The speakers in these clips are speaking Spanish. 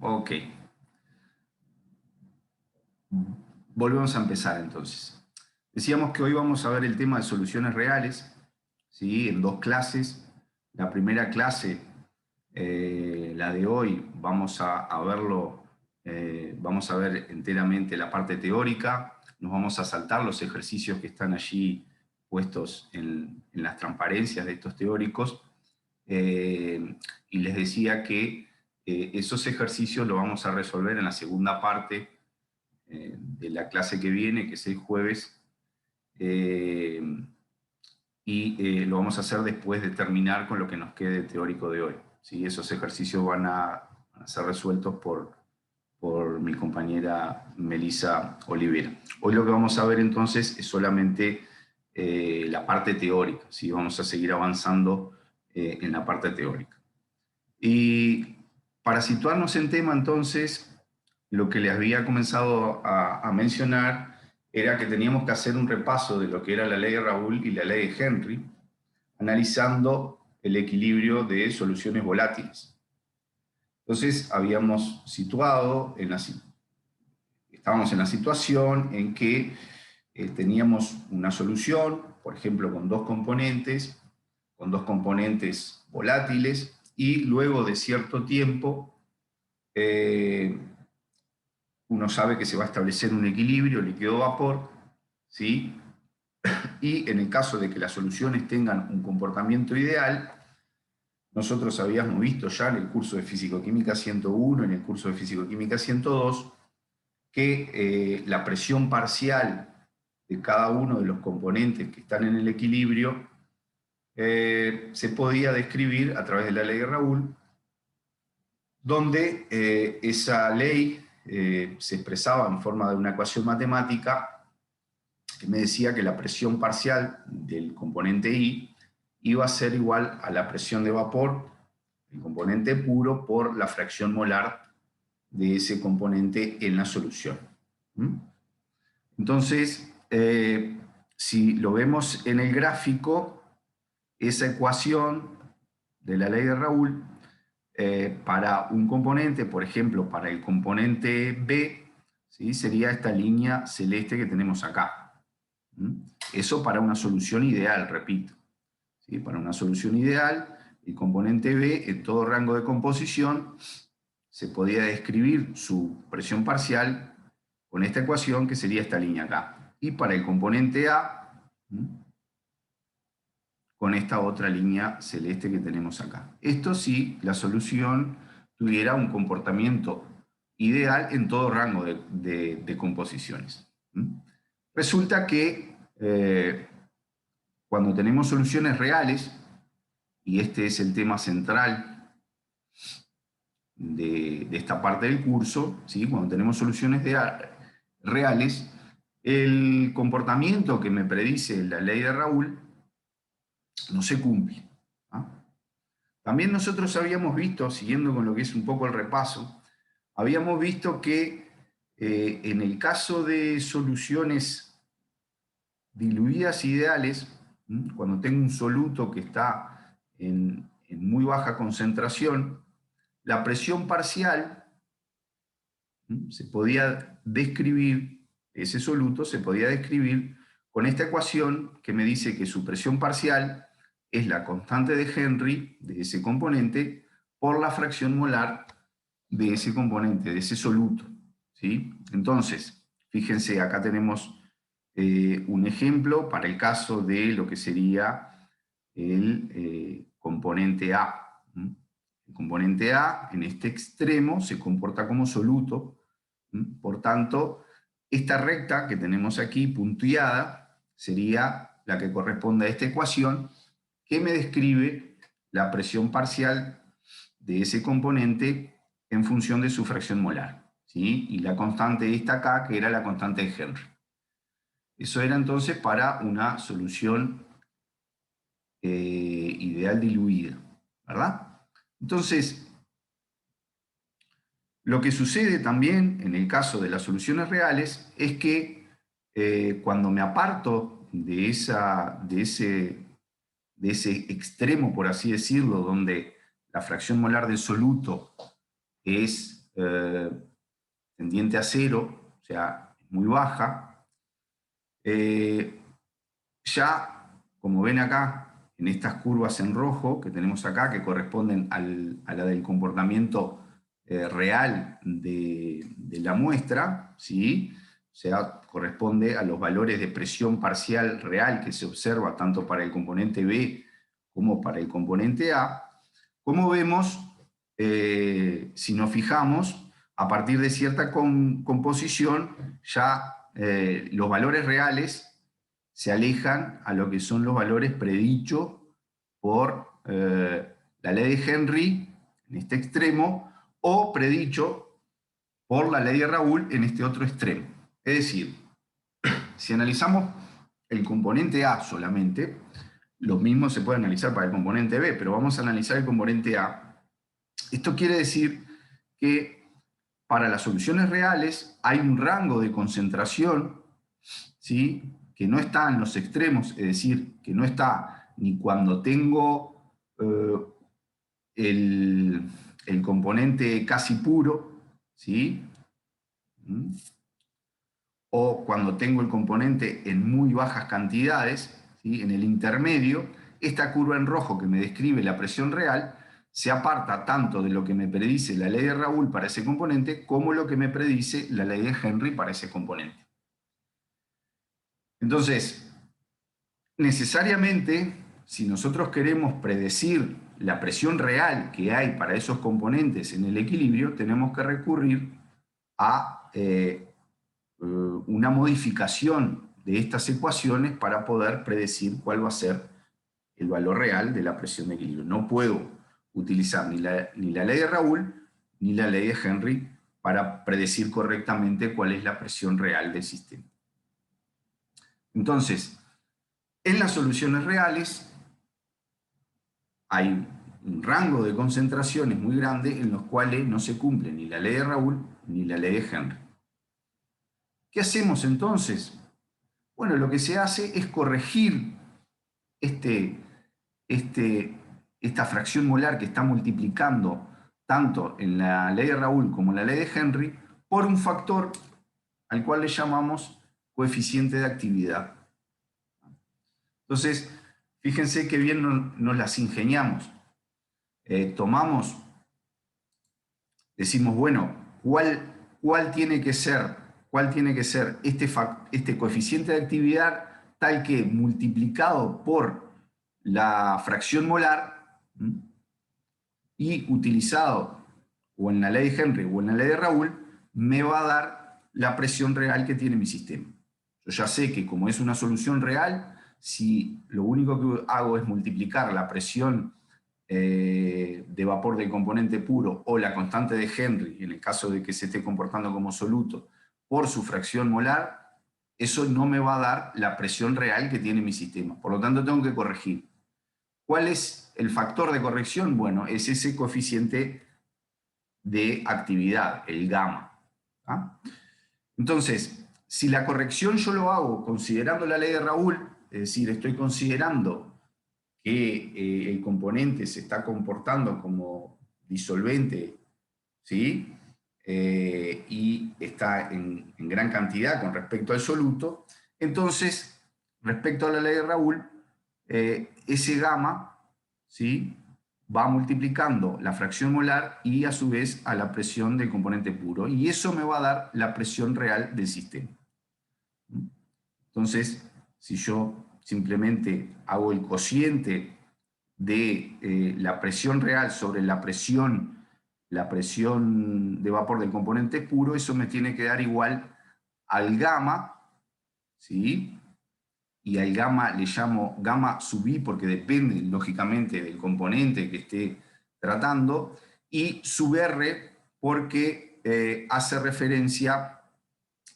Ok. Volvemos a empezar entonces. Decíamos que hoy vamos a ver el tema de soluciones reales, ¿sí? En dos clases. La primera clase, la de hoy, vamos a verlo, vamos a ver enteramente la parte teórica. Nos vamos a saltar los ejercicios que están allí puestos en las transparencias de estos teóricos. Y les decía que esos ejercicios los vamos a resolver en la segunda parte de la clase que viene, que es el jueves, y lo vamos a hacer después de terminar con lo que nos quede teórico de hoy. ¿Sí? Esos ejercicios van a ser resueltos por mi compañera Melissa Olivera. Hoy lo que vamos a ver entonces es solamente la parte teórica, ¿sí? Vamos a seguir avanzando en la parte teórica. Y para situarnos en tema entonces, lo que les había comenzado a mencionar era que teníamos que hacer un repaso de lo que era la ley de Raoult y la ley de Henry, analizando el equilibrio de soluciones volátiles. Entonces habíamos situado, estábamos en la situación en que teníamos una solución, por ejemplo, con dos componentes volátiles, y luego de cierto tiempo, uno sabe que se va a establecer un equilibrio líquido-vapor, ¿sí? Y en el caso de que las soluciones tengan un comportamiento ideal, nosotros habíamos visto ya en el curso de Físico-Química 101, en el curso de Físico-Química 102, que la presión parcial de cada uno de los componentes que están en el equilibrio se podía describir a través de la ley de Raoult, donde esa ley se expresaba en forma de una ecuación matemática que me decía que la presión parcial del componente I iba a ser igual a la presión de vapor del componente puro por la fracción molar de ese componente en la solución. Entonces, si lo vemos en el gráfico, esa ecuación de la ley de Raoult, para un componente, por ejemplo, para el componente B, ¿sí? Sería esta línea celeste que tenemos acá. Eso para una solución ideal, repito. ¿Sí? Para una solución ideal, el componente B, en todo rango de composición, se podía describir su presión parcial con esta ecuación, que sería esta línea acá. Y para el componente A, con esta otra línea celeste que tenemos acá. Esto sí, la solución tuviera un comportamiento ideal en todo rango de composiciones. Resulta que cuando tenemos soluciones reales, y este es el tema central de esta parte del curso, ¿sí? Cuando tenemos soluciones reales, el comportamiento que me predice la ley de Raoult no se cumple. También nosotros habíamos visto, siguiendo con lo que es un poco el repaso, habíamos visto que en el caso de soluciones diluidas ideales, cuando tengo un soluto que está en muy baja concentración, la presión parcial se podía describir, ese soluto se podía describir con esta ecuación que me dice que su presión parcial es la constante de Henry de ese componente por la fracción molar de ese componente, de ese soluto. ¿Sí? Entonces, fíjense, acá tenemos un ejemplo para el caso de lo que sería el componente A. El componente A, en este extremo, se comporta como soluto. Por tanto, esta recta que tenemos aquí punteada sería la que corresponde a esta ecuación que me describe la presión parcial de ese componente en función de su fracción molar, ¿sí? Y la constante esta acá, que era la constante de Henry. Eso era entonces para una solución ideal diluida, ¿verdad? Entonces, lo que sucede también en el caso de las soluciones reales es que cuando me aparto de ese extremo, por así decirlo, donde la fracción molar del soluto es tendiente a 0, o sea, muy baja. Ya, como ven acá, en estas curvas en rojo que tenemos acá, que corresponden a la del comportamiento real de la muestra, ¿sí? O sea, corresponde a los valores de presión parcial real que se observa tanto para el componente B como para el componente A. Como vemos, si nos fijamos, a partir de cierta composición, ya los valores reales se alejan a lo que son los valores predichos por la ley de Henry en este extremo, o predicho por la ley de Raoult en este otro extremo. Es decir, si analizamos el componente A solamente, lo mismo se puede analizar para el componente B, pero vamos a analizar el componente A. Esto quiere decir que para las soluciones reales hay un rango de concentración, ¿sí?, que no está en los extremos, es decir, que no está ni cuando tengo el componente casi puro, ¿sí?, o cuando tengo el componente en muy bajas cantidades, ¿sí?, en el intermedio. Esta curva en rojo que me describe la presión real se aparta tanto de lo que me predice la ley de Raoult para ese componente como lo que me predice la ley de Henry para ese componente. Entonces, necesariamente, si nosotros queremos predecir la presión real que hay para esos componentes en el equilibrio, tenemos que recurrir a una modificación de estas ecuaciones para poder predecir cuál va a ser el valor real de la presión de equilibrio. No puedo utilizar ni la ley de Raoult ni la ley de Henry para predecir correctamente cuál es la presión real del sistema. Entonces, en las soluciones reales hay un rango de concentraciones muy grande en los cuales no se cumple ni la ley de Raoult ni la ley de Henry. ¿Qué hacemos entonces? Bueno, lo que se hace es corregir esta fracción molar que está multiplicando tanto en la ley de Raoult como en la ley de Henry por un factor al cual le llamamos coeficiente de actividad. Entonces, fíjense qué bien nos las ingeniamos. Decimos, bueno, ¿cuál tiene que ser este coeficiente de actividad tal que multiplicado por la fracción molar y utilizado o en la ley de Henry o en la ley de Raoult me va a dar la presión real que tiene mi sistema? Yo ya sé que como es una solución real, si lo único que hago es multiplicar la presión de vapor del componente puro o la constante de Henry, en el caso de que se esté comportando como soluto, por su fracción molar, eso no me va a dar la presión real que tiene mi sistema. Por lo tanto, tengo que corregir. ¿Cuál es el factor de corrección? Bueno, es ese coeficiente de actividad, el gamma. ¿Ah? Entonces, si la corrección yo lo hago considerando la ley de Raoult, es decir, estoy considerando que el componente se está comportando como disolvente, ¿sí?, y está en gran cantidad con respecto al soluto, entonces, respecto a la ley de Raoult, ese gamma, ¿sí?, va multiplicando la fracción molar y a su vez a la presión del componente puro, y eso me va a dar la presión real del sistema. Entonces, si yo simplemente hago el cociente de la presión real sobre la presión de vapor del componente puro, eso me tiene que dar igual al gamma, ¿sí?, y al gamma le llamo gamma sub i porque depende lógicamente del componente que esté tratando, y sub r porque hace referencia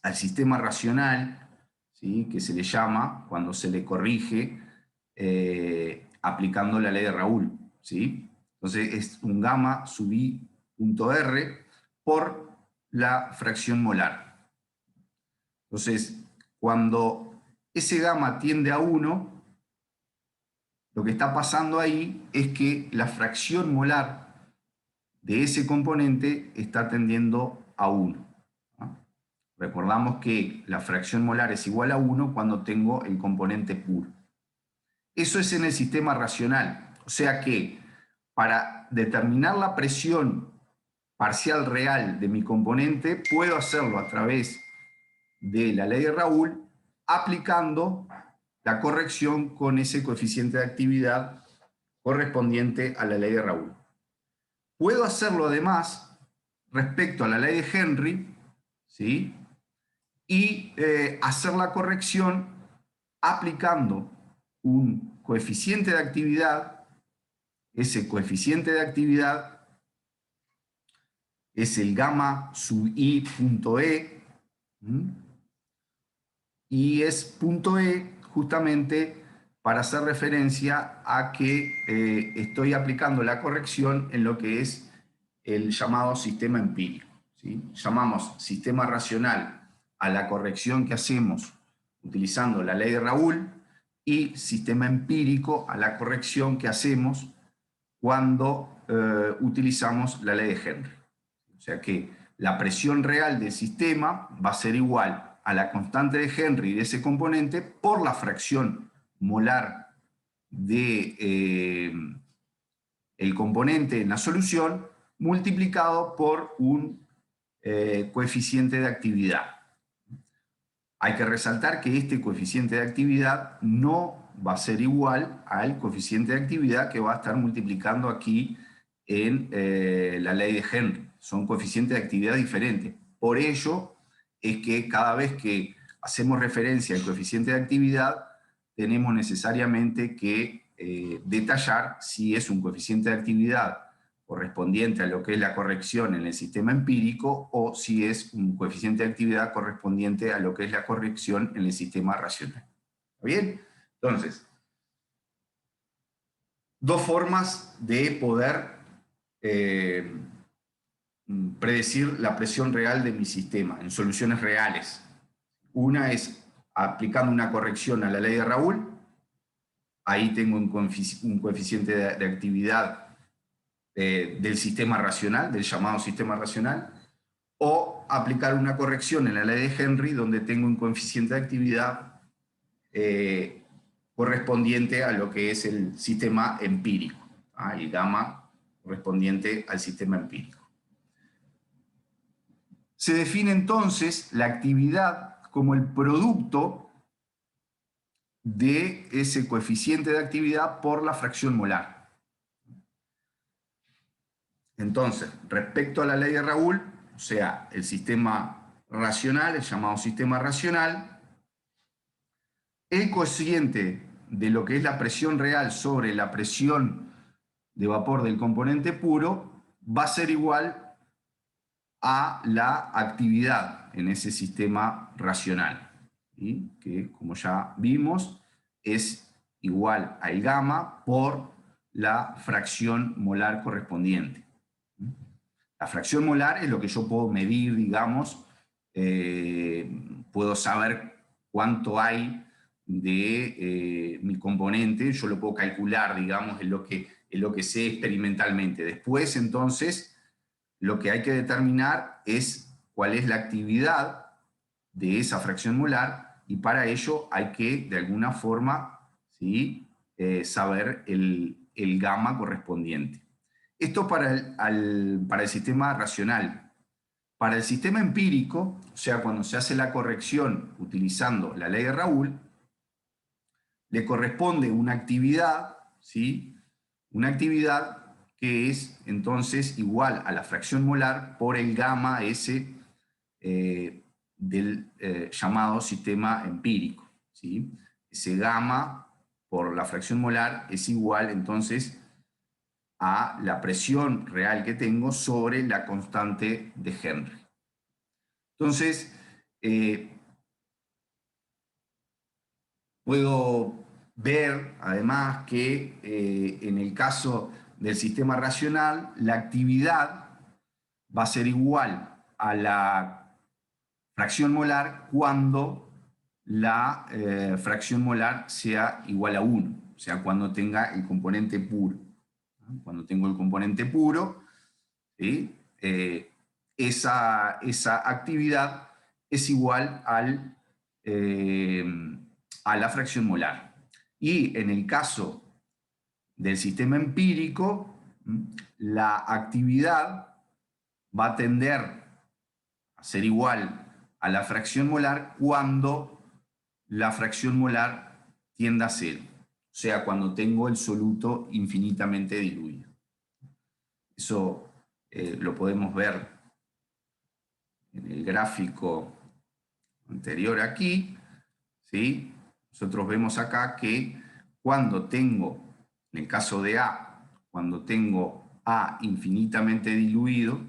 al sistema racional, ¿sí?, que se le llama cuando se le corrige aplicando la ley de Raoult, ¿sí? Entonces es un gamma sub i punto r por la fracción molar. Entonces, cuando ese gamma tiende a 1, lo que está pasando ahí es que la fracción molar de ese componente está tendiendo a 1. Recordamos que la fracción molar es igual a 1 cuando tengo el componente puro. Eso es en el sistema racional. O sea que para determinar la presión parcial real de mi componente, puedo hacerlo a través de la ley de Raoul, aplicando la corrección con ese coeficiente de actividad correspondiente a la ley de Raoul. Puedo hacerlo además respecto a la ley de Henry, ¿sí? Y hacer la corrección aplicando un coeficiente de actividad. Ese coeficiente de actividad es el gamma sub i punto e, y es punto e justamente para hacer referencia a que estoy aplicando la corrección en lo que es el llamado sistema empírico, ¿sí? Llamamos sistema racional a la corrección que hacemos utilizando la ley de Raoul, y sistema empírico a la corrección que hacemos cuando utilizamos la ley de Henry. O sea que la presión real del sistema va a ser igual a la constante de Henry de ese componente por la fracción molar de el componente en la solución multiplicado por un coeficiente de actividad. Hay que resaltar que este coeficiente de actividad no va a ser igual al coeficiente de actividad que va a estar multiplicando aquí en la ley de Henry. Son coeficientes de actividad diferentes. Por ello es que cada vez que hacemos referencia al coeficiente de actividad, tenemos necesariamente que detallar si es un coeficiente de actividad correspondiente a lo que es la corrección en el sistema empírico, o si es un coeficiente de actividad correspondiente a lo que es la corrección en el sistema racional. ¿Está bien? Entonces, dos formas de poder predecir la presión real de mi sistema en soluciones reales. Una es aplicando una corrección a la ley de Raoul. Ahí tengo un coeficiente de actividad del sistema racional, del llamado sistema racional, o aplicar una corrección en la ley de Henry, donde tengo un coeficiente de actividad correspondiente a lo que es el sistema empírico, el gamma correspondiente al sistema empírico. Se define entonces la actividad como el producto de ese coeficiente de actividad por la fracción molar. Entonces, respecto a la ley de Raoul, o sea, el sistema racional, el llamado sistema racional, el cociente de lo que es la presión real sobre la presión de vapor del componente puro va a ser igual a la actividad en ese sistema racional, ¿sí? Que, como ya vimos, es igual al gamma por la fracción molar correspondiente. La fracción molar es lo que yo puedo medir, digamos, puedo saber cuánto hay de mi componente, yo lo puedo calcular, digamos, en lo que sé experimentalmente. Después, entonces, lo que hay que determinar es cuál es la actividad de esa fracción molar, y para ello hay que, de alguna forma, ¿sí? Saber el gamma correspondiente. Esto para el sistema racional. Para el sistema empírico, o sea, cuando se hace la corrección utilizando la ley de Raoul, le corresponde una actividad, ¿sí? Una actividad que es entonces igual a la fracción molar por el gamma S del llamado sistema empírico, ¿sí? Ese gamma por la fracción molar es igual entonces a la presión real que tengo sobre la constante de Henry. Entonces, puedo ver además que en el caso del sistema racional, la actividad va a ser igual a la fracción molar cuando la fracción molar sea igual a 1, o sea, cuando tenga el componente puro. Cuando tengo el componente puro, ¿sí? Esa actividad es igual a la fracción molar. Y en el caso del sistema empírico, la actividad va a tender a ser igual a la fracción molar cuando la fracción molar tienda a cero, o sea, cuando tengo el soluto infinitamente diluido. Eso lo podemos ver en el gráfico anterior aquí, ¿sí? Nosotros vemos acá que cuando tengo, en el caso de A, cuando tengo A infinitamente diluido,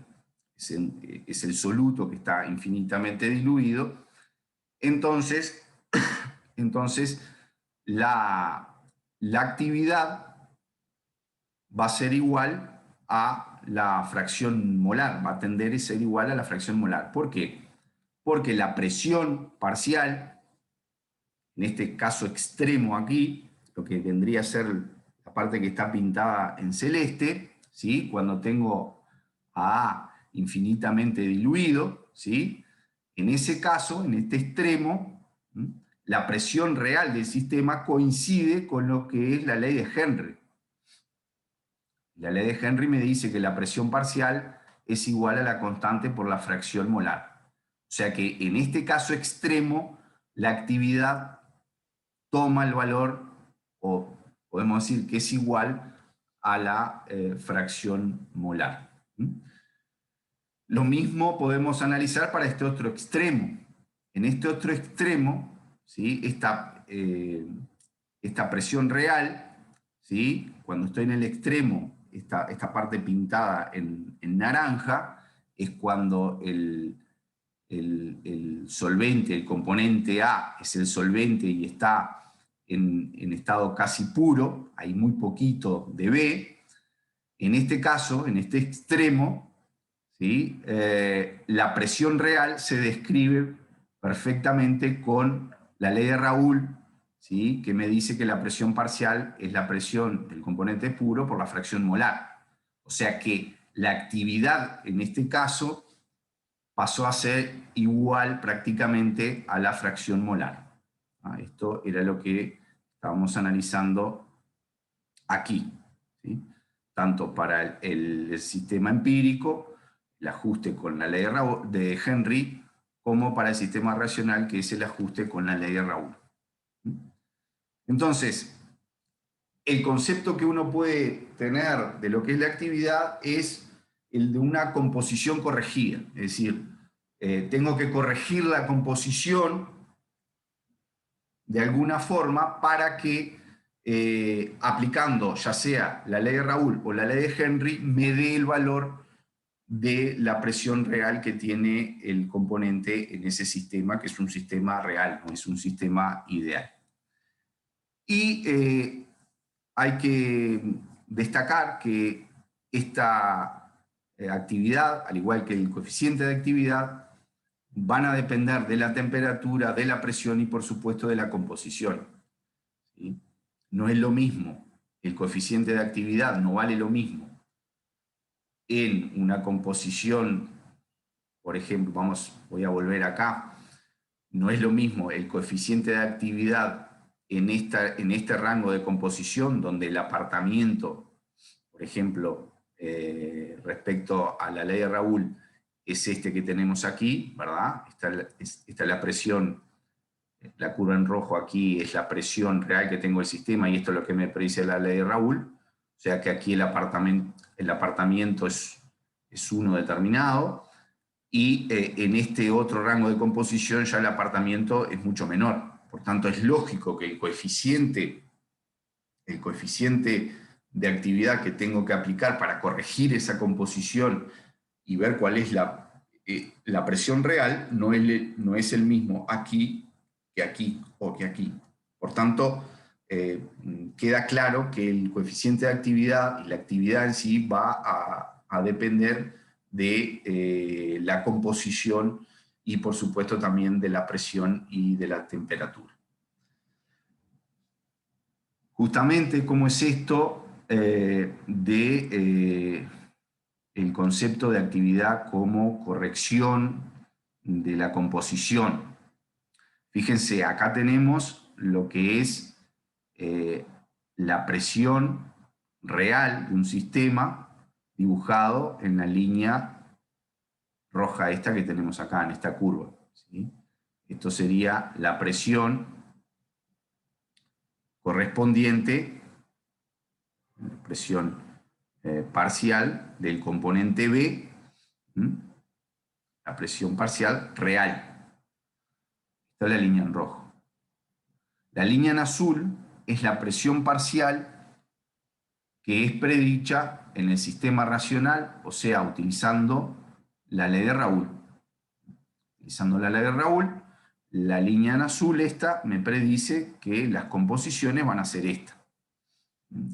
es el soluto que está infinitamente diluido, entonces la actividad va a ser igual a la fracción molar, va a tender a ser igual a la fracción molar. ¿Por qué? Porque la presión parcial, en este caso extremo aquí, lo que vendría a ser la parte que está pintada en celeste, ¿sí? Cuando tengo a A infinitamente diluido, ¿sí? En ese caso, en este extremo, la presión real del sistema coincide con lo que es la ley de Henry. La ley de Henry me dice que la presión parcial es igual a la constante por la fracción molar. O sea que en este caso extremo, la actividad toma el valor, o podemos decir que es igual a la fracción molar. Lo mismo podemos analizar para este otro extremo. En este otro extremo, ¿sí? Esta presión real, ¿sí? Cuando estoy en el extremo, esta parte pintada en naranja, es cuando el solvente, el componente A es el solvente y está en estado casi puro, hay muy poquito de B. En este caso, en este extremo, ¿sí? La presión real se describe perfectamente con la ley de Raoul, ¿sí? Que me dice que la presión parcial es la presión del componente puro por la fracción molar. O sea que la actividad en este caso pasó a ser igual prácticamente a la fracción molar. Esto era lo que estábamos analizando aquí, ¿sí? Tanto para el sistema empírico, el ajuste con la ley de Henry, como para el sistema racional, que es el ajuste con la ley de Raoul. Entonces, el concepto que uno puede tener de lo que es la actividad es el de una composición corregida, es decir, tengo que corregir la composición de alguna forma para que aplicando ya sea la ley de Raoul o la ley de Henry me dé el valor de la presión real que tiene el componente en ese sistema, que es un sistema real, no es un sistema ideal. Y hay que destacar que esta actividad, al igual que el coeficiente de actividad, van a depender de la temperatura, de la presión y, por supuesto, de la composición. ¿Sí? No es lo mismo, el coeficiente de actividad no vale lo mismo en una composición, por ejemplo, voy a volver acá, no es lo mismo el coeficiente de actividad en este rango de composición, donde el apartamiento, por ejemplo, respecto a la ley de Raoul, es este que tenemos aquí, ¿verdad? Esta es la presión, la curva en rojo aquí es la presión real que tengo del sistema y esto es lo que me predice la ley de Raoul. O sea que aquí el apartamiento es uno determinado y en este otro rango de composición ya el apartamiento es mucho menor. Por tanto, es lógico que el coeficiente de actividad que tengo que aplicar para corregir esa composición y ver cuál es la presión real no es el mismo aquí que aquí o que aquí. Por tanto, queda claro que el coeficiente de actividad y la actividad en sí va a depender de la composición y, por supuesto, también de la presión y de la temperatura. Justamente, ¿cómo es esto el concepto de actividad como corrección de la composición. Fíjense, acá tenemos lo que es la presión real de un sistema dibujado en la línea roja esta que tenemos acá, en esta curva, ¿sí? Esto sería la presión correspondiente, presión parcial del componente B, la presión parcial real. Esta es la línea en rojo. La línea en azul es la presión parcial que es predicha en el sistema racional, o sea, utilizando la ley de Raoul. Utilizando la ley de Raoul, la línea en azul esta me predice que las composiciones van a ser esta.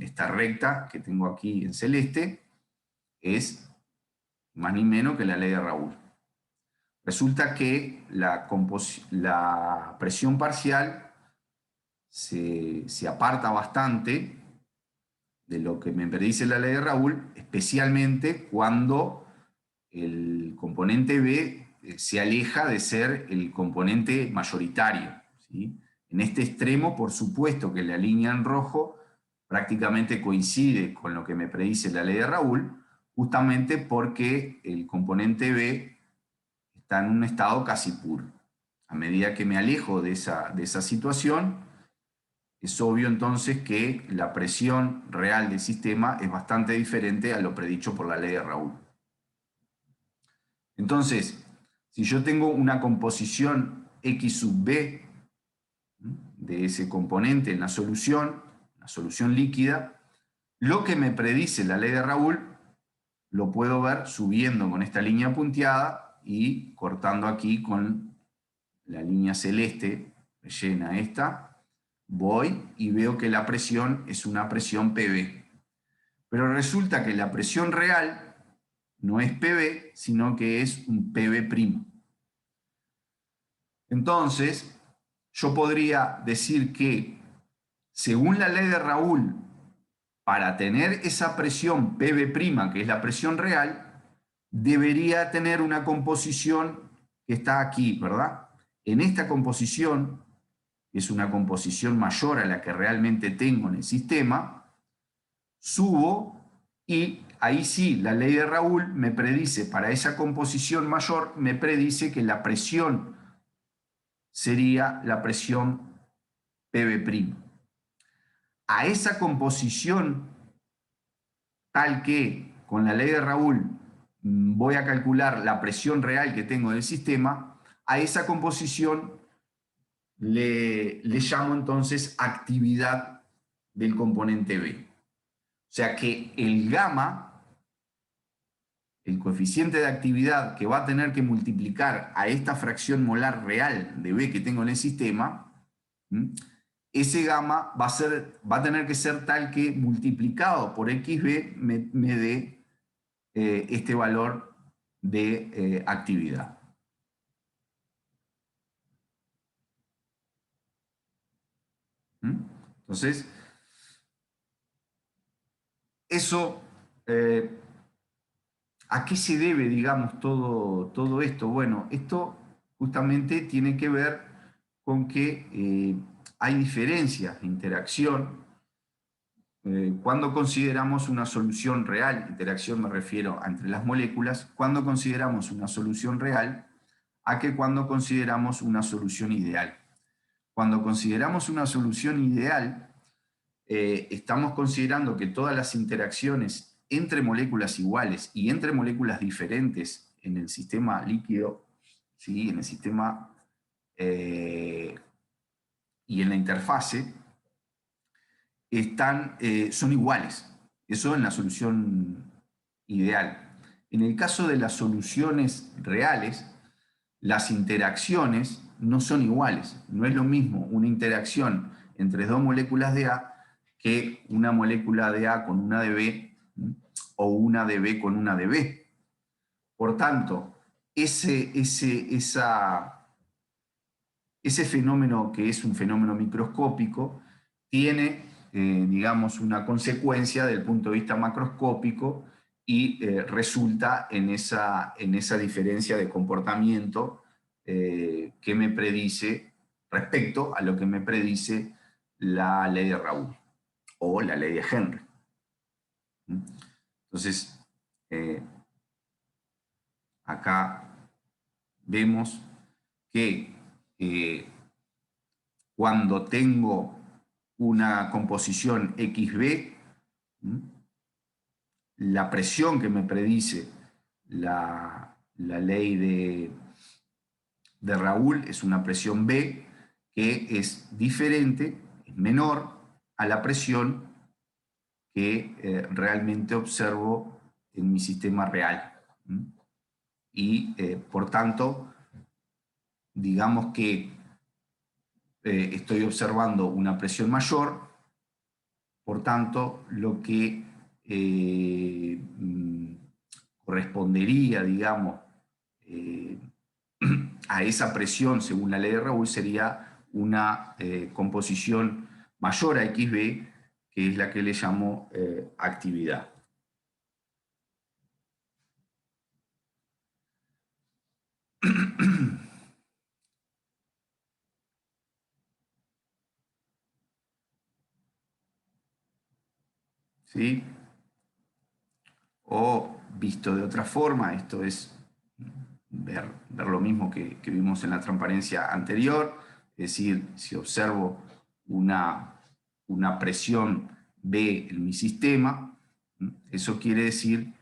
Esta recta que tengo aquí en celeste es más ni menos que la ley de Raoul. Resulta que la presión parcial se aparta bastante de lo que me predice la ley de Raoul, especialmente cuando el componente B se aleja de ser el componente mayoritario, ¿sí? En este extremo, por supuesto que la línea en rojo prácticamente coincide con lo que me predice la ley de Raoul, justamente porque el componente B está en un estado casi puro. A medida que me alejo de esa situación, es obvio entonces que la presión real del sistema es bastante diferente a lo predicho por la ley de Raoul. Entonces, si yo tengo una composición X sub B de ese componente en la solución líquida, lo que me predice la ley de Raoul lo puedo ver subiendo con esta línea punteada y cortando aquí con la línea celeste rellena esta, voy y veo que la presión es una presión PB. Pero resulta que la presión real no es PB, sino que es un PB'. Entonces, yo podría decir que, según la ley de Raoul, para tener esa presión PB', que es la presión real, debería tener una composición que está aquí, ¿verdad? En esta composición, que es una composición mayor a la que realmente tengo en el sistema, subo y ahí sí, la ley de Raoul me predice, para esa composición mayor, me predice que la presión sería la presión PB'. A esa composición, tal que con la ley de Raoul voy a calcular la presión real que tengo del sistema, a esa composición le llamo entonces actividad del componente B. O sea que el gamma, el coeficiente de actividad que va a tener que multiplicar a esta fracción molar real de B que tengo en el sistema, ese gamma va a tener que ser tal que multiplicado por XB me dé este valor de actividad. Entonces, eso, ¿a qué se debe, digamos, todo esto? Bueno, esto justamente tiene que ver con que hay diferencias de interacción cuando consideramos una solución real. Interacción me refiero a entre las moléculas, cuando consideramos una solución real a que cuando consideramos una solución ideal. Cuando consideramos una solución ideal, estamos considerando que todas las interacciones entre moléculas iguales y entre moléculas diferentes en el sistema líquido, ¿sí? En el sistema y en la interfase, son iguales. Eso en la solución ideal. En el caso de las soluciones reales, las interacciones no son iguales. No es lo mismo una interacción entre dos moléculas de A que una molécula de A con una de B o una de B con una de B. Por tanto, ese fenómeno, que es un fenómeno microscópico, tiene, digamos, una consecuencia desde el punto de vista macroscópico, y resulta en esa diferencia de comportamiento que me predice, respecto a lo que me predice la ley de Raoult o la ley de Henry. Entonces, acá vemos que cuando tengo una composición XB, la presión que me predice la ley de Raoult es una presión B que es diferente, es menor a la presión que realmente observo en mi sistema real. Y por tanto, digamos que estoy observando una presión mayor, por tanto, lo que correspondería, digamos, a esa presión según la ley de Raoult sería una composición mayor a XB, que es la que le llamo actividad. ¿Sí? O visto de otra forma, esto es ver lo mismo que vimos en la transparencia anterior, es decir, si observo una presión B en mi sistema, eso quiere decir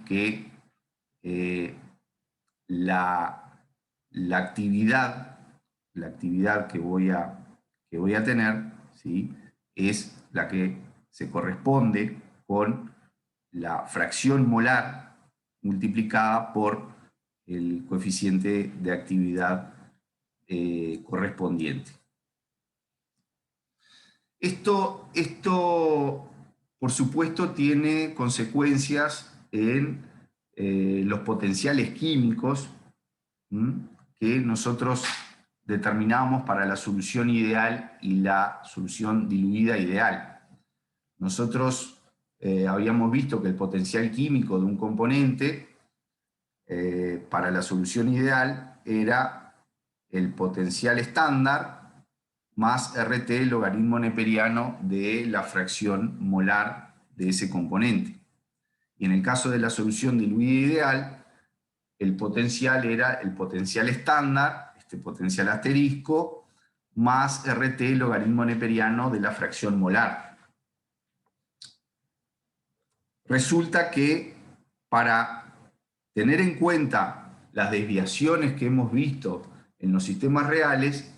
que la actividad que voy a tener, ¿sí?, es la que se corresponde con la fracción molar multiplicada por el coeficiente de actividad correspondiente. Esto, por supuesto, tiene consecuencias en los potenciales químicos que nosotros determinamos para la solución ideal y la solución diluida ideal. Nosotros habíamos visto que el potencial químico de un componente para la solución ideal era el potencial estándar más RT logaritmo neperiano de la fracción molar de ese componente. Y en el caso de la solución diluida ideal, el potencial era el potencial estándar, este potencial asterisco, más RT logaritmo neperiano de la fracción molar. Resulta que para tener en cuenta las desviaciones que hemos visto en los sistemas reales,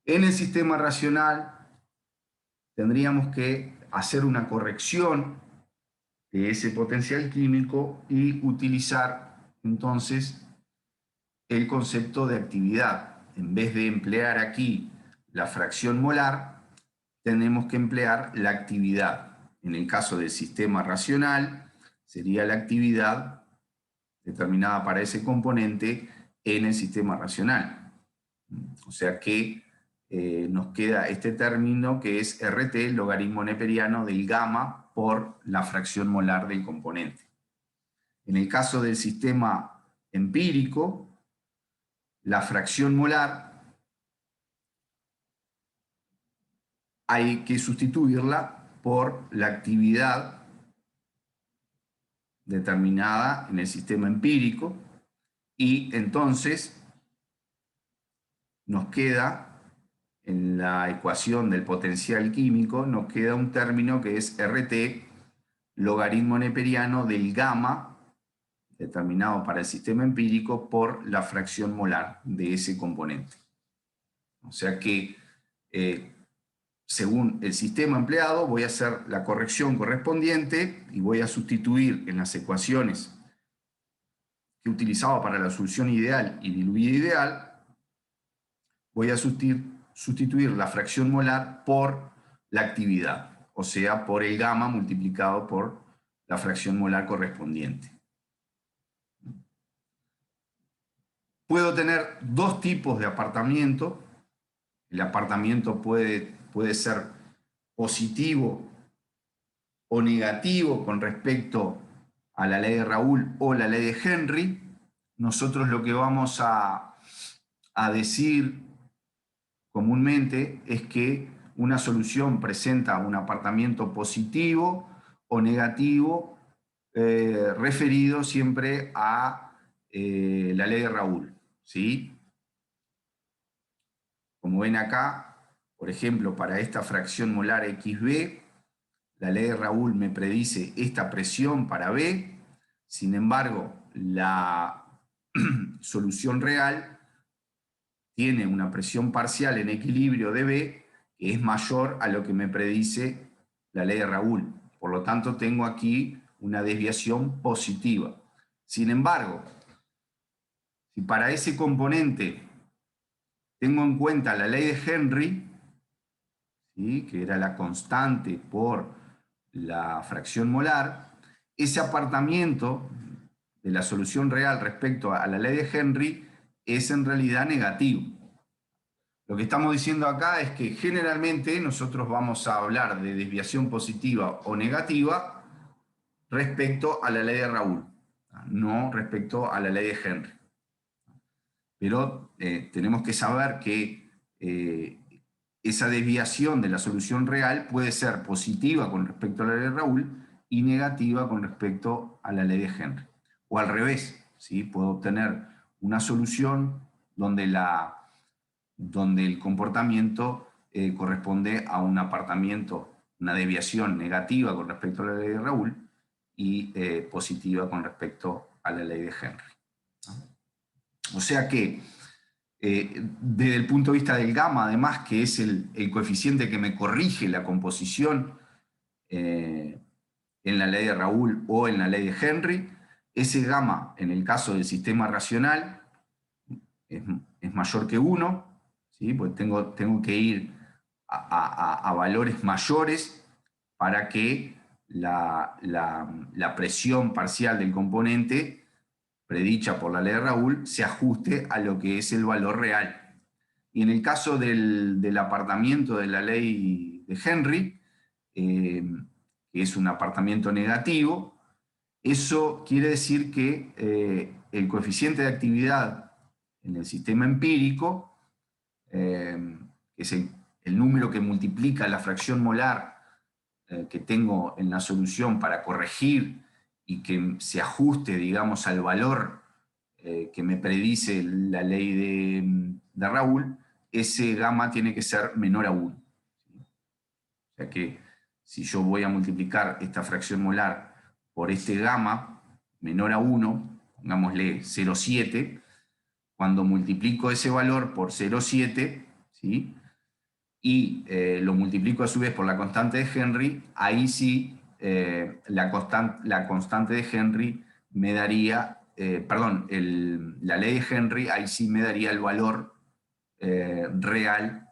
en el sistema racional tendríamos que hacer una corrección de ese potencial químico y utilizar entonces el concepto de actividad. En vez de emplear aquí la fracción molar, tenemos que emplear la actividad. En el caso del sistema racional, sería la actividad determinada para ese componente en el sistema racional. O sea que nos queda este término que es RT, logaritmo neperiano del gamma por la fracción molar del componente. En el caso del sistema empírico, la fracción molar hay que sustituirla por la actividad determinada en el sistema empírico y entonces nos queda, en la ecuación del potencial químico, nos queda un término que es RT, logaritmo neperiano del gamma, determinado para el sistema empírico, por la fracción molar de ese componente. O sea que, según el sistema empleado, voy a hacer la corrección correspondiente y voy a sustituir en las ecuaciones que utilizaba para la solución ideal y diluida ideal, voy a sustituir la fracción molar por la actividad, o sea, por el gamma multiplicado por la fracción molar correspondiente. Puedo tener dos tipos de apartamiento. El apartamiento puede ser positivo o negativo con respecto a la ley de Raoult o la ley de Henry, nosotros lo que vamos a decir comúnmente es que una solución presenta un apartamiento positivo o negativo referido siempre a la ley de Raoult, ¿sí? Como ven acá, por ejemplo, para esta fracción molar XB, la ley de Raoult me predice esta presión para B, sin embargo, la solución real tiene una presión parcial en equilibrio de B que es mayor a lo que me predice la ley de Raoult. Por lo tanto, tengo aquí una desviación positiva. Sin embargo, si para ese componente tengo en cuenta la ley de Henry, ¿sí?, que era la constante por la fracción molar, ese apartamiento de la solución real respecto a la ley de Henry es en realidad negativo. Lo que estamos diciendo acá es que generalmente nosotros vamos a hablar de desviación positiva o negativa respecto a la ley de Raoult, no respecto a la ley de Henry. Pero tenemos que saber que esa desviación de la solución real puede ser positiva con respecto a la ley de Raoult y negativa con respecto a la ley de Henry. O al revés, ¿sí? Puedo obtener una solución donde el comportamiento corresponde a un apartamiento, una desviación negativa con respecto a la ley de Raoult y positiva con respecto a la ley de Henry. O sea que, desde el punto de vista del gamma, además, que es el coeficiente que me corrige la composición en la ley de Raoult o en la ley de Henry, ese gamma, en el caso del sistema racional, es mayor que 1, ¿sí? Porque tengo que ir a valores mayores para que la presión parcial del componente predicha por la ley de Raoult se ajuste a lo que es el valor real. Y en el caso del apartamiento de la ley de Henry, que es un apartamiento negativo, eso quiere decir que el coeficiente de actividad en el sistema empírico, que es el número que multiplica la fracción molar que tengo en la solución para corregir y que se ajuste, digamos, al valor que me predice la ley de Raoult, ese gamma tiene que ser menor a 1. ¿Sí? O sea que si yo voy a multiplicar esta fracción molar por este gamma menor a 1, pongámosle 0,7, cuando multiplico ese valor por 0,7, ¿sí?, y lo multiplico a su vez por la constante de Henry, ahí sí la constante de Henry me daría, la ley de Henry, ahí sí me daría el valor real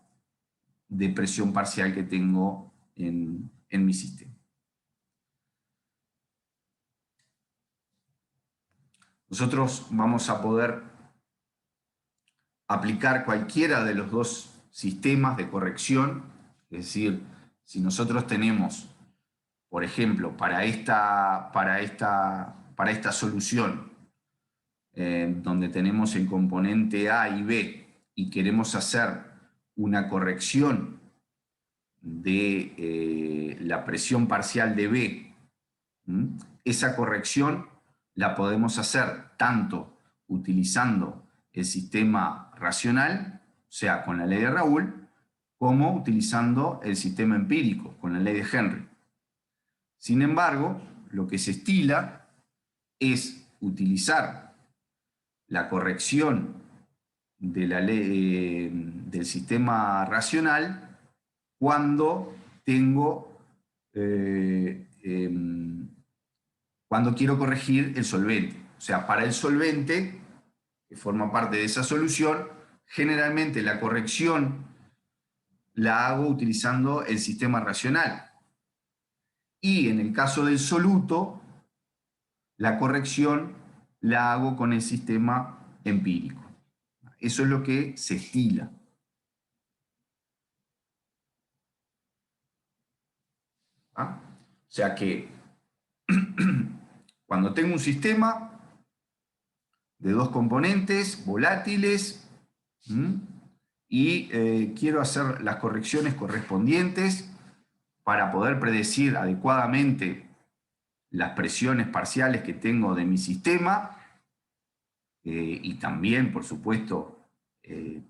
de presión parcial que tengo en mi sistema. Nosotros vamos a poder aplicar cualquiera de los dos sistemas de corrección, es decir, si nosotros tenemos, por ejemplo, para esta solución, donde tenemos el componente A y B, y queremos hacer una corrección de la presión parcial de B, esa corrección la podemos hacer tanto utilizando el sistema racional, o sea, con la ley de Raoult, como utilizando el sistema empírico, con la ley de Henry. Sin embargo, lo que se estila es utilizar la corrección de la ley, del sistema racional cuando cuando quiero corregir el solvente. O sea, para el solvente, que forma parte de esa solución, generalmente la corrección la hago utilizando el sistema racional. Y en el caso del soluto, la corrección la hago con el sistema empírico. Eso es lo que se estila. ¿Ah? O sea que cuando tengo un sistema de dos componentes volátiles y quiero hacer las correcciones correspondientes para poder predecir adecuadamente las presiones parciales que tengo de mi sistema, y también, por supuesto,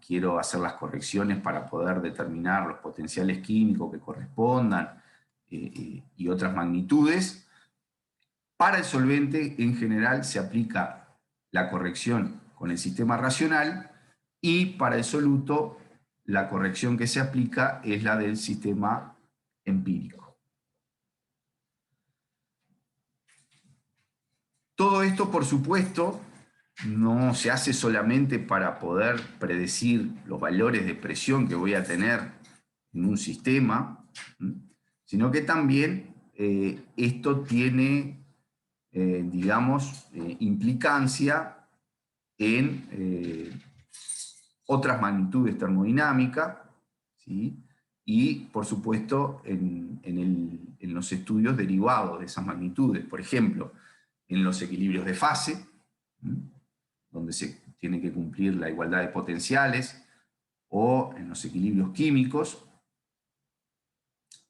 quiero hacer las correcciones para poder determinar los potenciales químicos que correspondan y otras magnitudes. Para el solvente, en general, se aplica la corrección con el sistema racional, y para el soluto, la corrección que se aplica es la del sistema empírico. Todo esto, por supuesto, no se hace solamente para poder predecir los valores de presión que voy a tener en un sistema, sino que también esto tiene, digamos, implicancia en otras magnitudes termodinámicas, ¿sí? Y, por supuesto, en los estudios derivados de esas magnitudes. Por ejemplo, en los equilibrios de fase, donde se tiene que cumplir la igualdad de potenciales, o en los equilibrios químicos,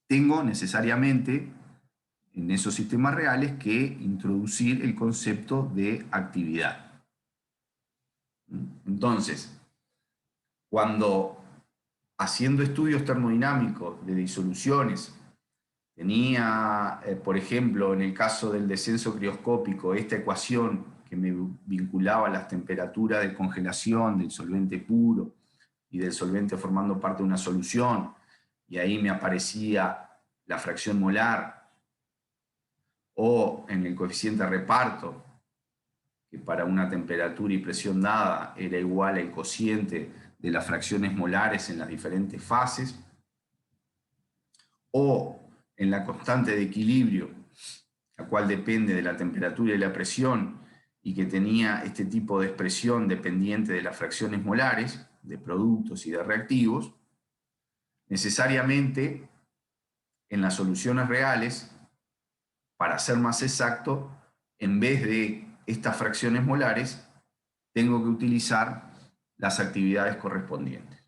tengo necesariamente en esos sistemas reales que introducir el concepto de actividad. Entonces, cuando haciendo estudios termodinámicos de disoluciones, tenía, por ejemplo, en el caso del descenso crioscópico, esta ecuación que me vinculaba las temperaturas de congelación del solvente puro y del solvente formando parte de una solución, y ahí me aparecía la fracción molar, o en el coeficiente de reparto, que para una temperatura y presión dada era igual al cociente de las fracciones molares en las diferentes fases, o en la constante de equilibrio, la cual depende de la temperatura y la presión, y que tenía este tipo de expresión dependiente de las fracciones molares, de productos y de reactivos, necesariamente en las soluciones reales, para ser más exacto, en vez de estas fracciones molares, tengo que utilizar las actividades correspondientes.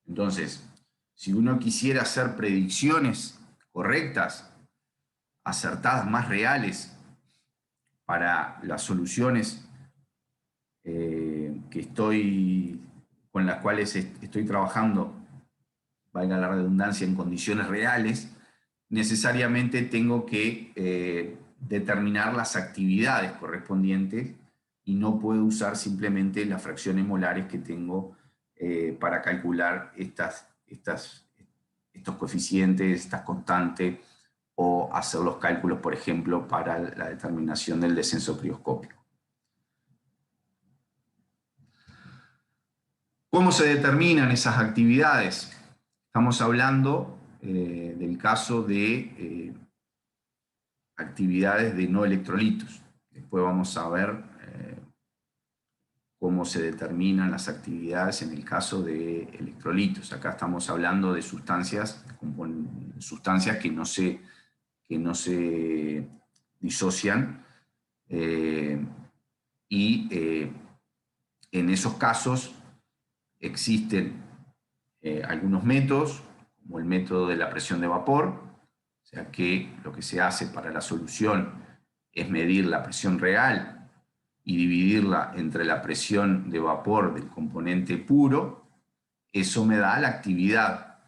Entonces, si uno quisiera hacer predicciones correctas, acertadas, más reales, para las soluciones con las cuales estoy trabajando, valga la redundancia, en condiciones reales, necesariamente tengo que determinar las actividades correspondientes, y no puedo usar simplemente las fracciones molares que tengo para calcular estos coeficientes, estas constantes, o hacer los cálculos, por ejemplo, para la determinación del descenso crioscópico. ¿Cómo se determinan esas actividades? Estamos hablando del caso de actividades de no electrolitos. Después vamos a ver cómo se determinan las actividades en el caso de electrolitos. Acá estamos hablando de sustancias que no se disocian, y en esos casos existen algunos métodos, como el método de la presión de vapor, o sea que lo que se hace para la solución es medir la presión real y dividirla entre la presión de vapor del componente puro. Eso me da la actividad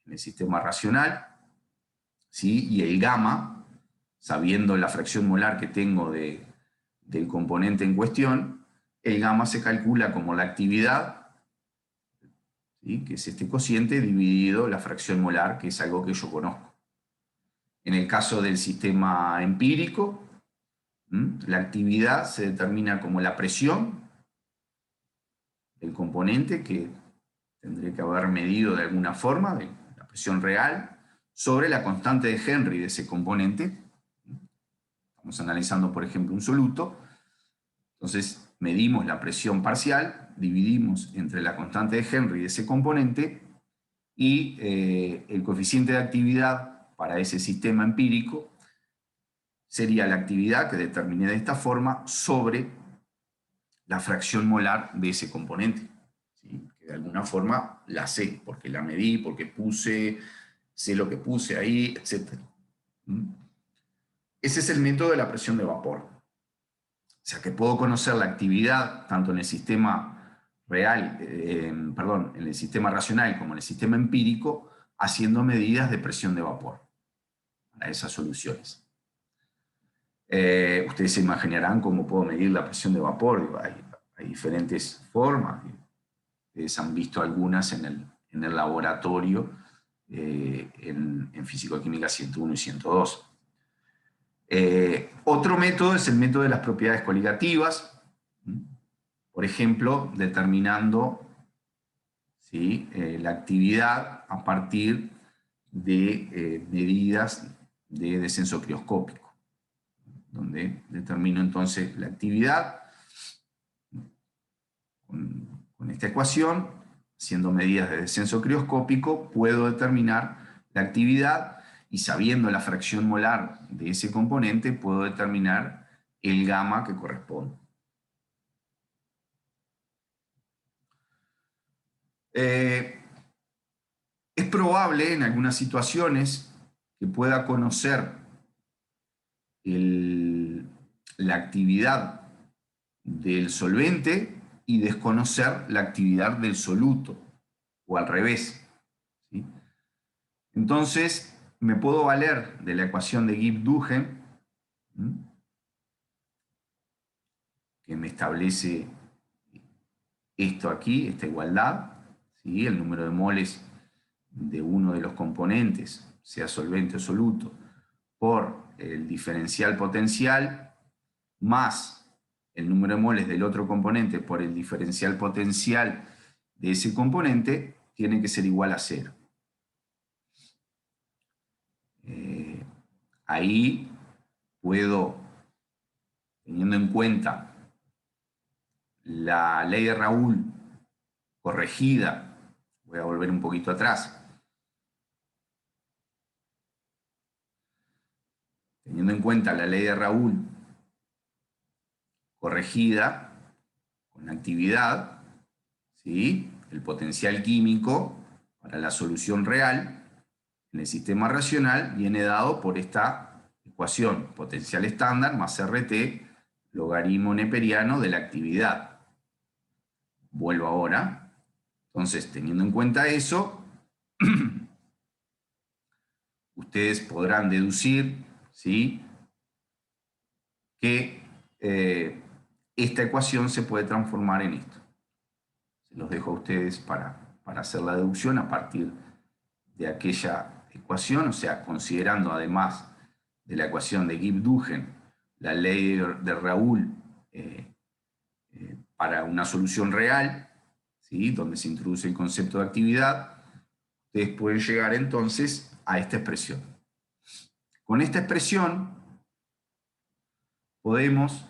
en el sistema racional, ¿sí? Y el gamma, sabiendo la fracción molar que tengo del componente en cuestión, el gamma se calcula como la actividad, ¿sí? Que es este cociente dividido la fracción molar, que es algo que yo conozco. En el caso del sistema empírico, la actividad se determina como la presión del componente, que tendré que haber medido de alguna forma, de la presión real, sobre la constante de Henry de ese componente. Estamos analizando, por ejemplo, un soluto. Entonces, medimos la presión parcial, dividimos entre la constante de Henry de ese componente, y el coeficiente de actividad para ese sistema empírico sería la actividad que determiné de esta forma sobre la fracción molar de ese componente, ¿sí? Que de alguna forma la sé, porque la medí, porque sé lo que puse ahí, etc. Ese es el método de la presión de vapor. O sea que puedo conocer la actividad tanto en el sistema real, en el sistema racional como en el sistema empírico, haciendo medidas de presión de vapor para esas soluciones. Ustedes se imaginarán cómo puedo medir la presión de vapor. Hay diferentes formas. Ustedes han visto algunas en el laboratorio en Físico-Química 101 y 102. Otro método es el método de las propiedades coligativas. Por ejemplo, determinando, ¿sí?, la actividad a partir de medidas de descenso crioscópico, donde determino entonces la actividad con esta ecuación, haciendo medidas de descenso crioscópico, puedo determinar la actividad y sabiendo la fracción molar de ese componente, puedo determinar el gamma que corresponde. Es probable en algunas situaciones que pueda conocer la actividad del solvente y desconocer la actividad del soluto, o al revés, ¿sí? Entonces, me puedo valer de la ecuación de Gibbs-Duhem, que me establece esto aquí, esta igualdad, ¿sí? El número de moles de uno de los componentes, sea solvente o soluto, por el diferencial potencial más el número de moles del otro componente por el diferencial potencial de ese componente, tiene que ser igual a 0. Ahí puedo, teniendo en cuenta la ley de Raoult corregida, voy a volver un poquito atrás, teniendo en cuenta la ley de Raoult corregida con actividad, ¿sí?, el potencial químico para la solución real en el sistema racional viene dado por esta ecuación, potencial estándar más RT, logaritmo neperiano de la actividad. Vuelvo ahora. Entonces, teniendo en cuenta eso, ustedes podrán deducir, ¿sí?, que esta ecuación se puede transformar en esto. Se los dejo a ustedes para hacer la deducción a partir de aquella ecuación, o sea, considerando además de la ecuación de Gibbs-Duhem la ley de Raoult para una solución real, ¿sí?, donde se introduce el concepto de actividad, ustedes pueden llegar entonces a esta expresión. Con esta expresión podemos,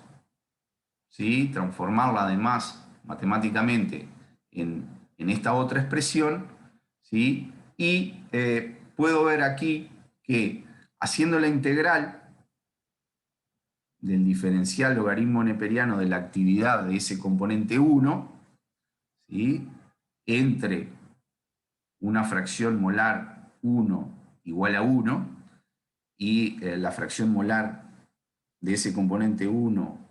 ¿sí?, transformarla además matemáticamente en esta otra expresión, ¿sí?, y puedo ver aquí que haciendo la integral del diferencial logaritmo neperiano de la actividad de ese componente 1, ¿sí?, entre una fracción molar 1 igual a 1 y la fracción molar de ese componente 1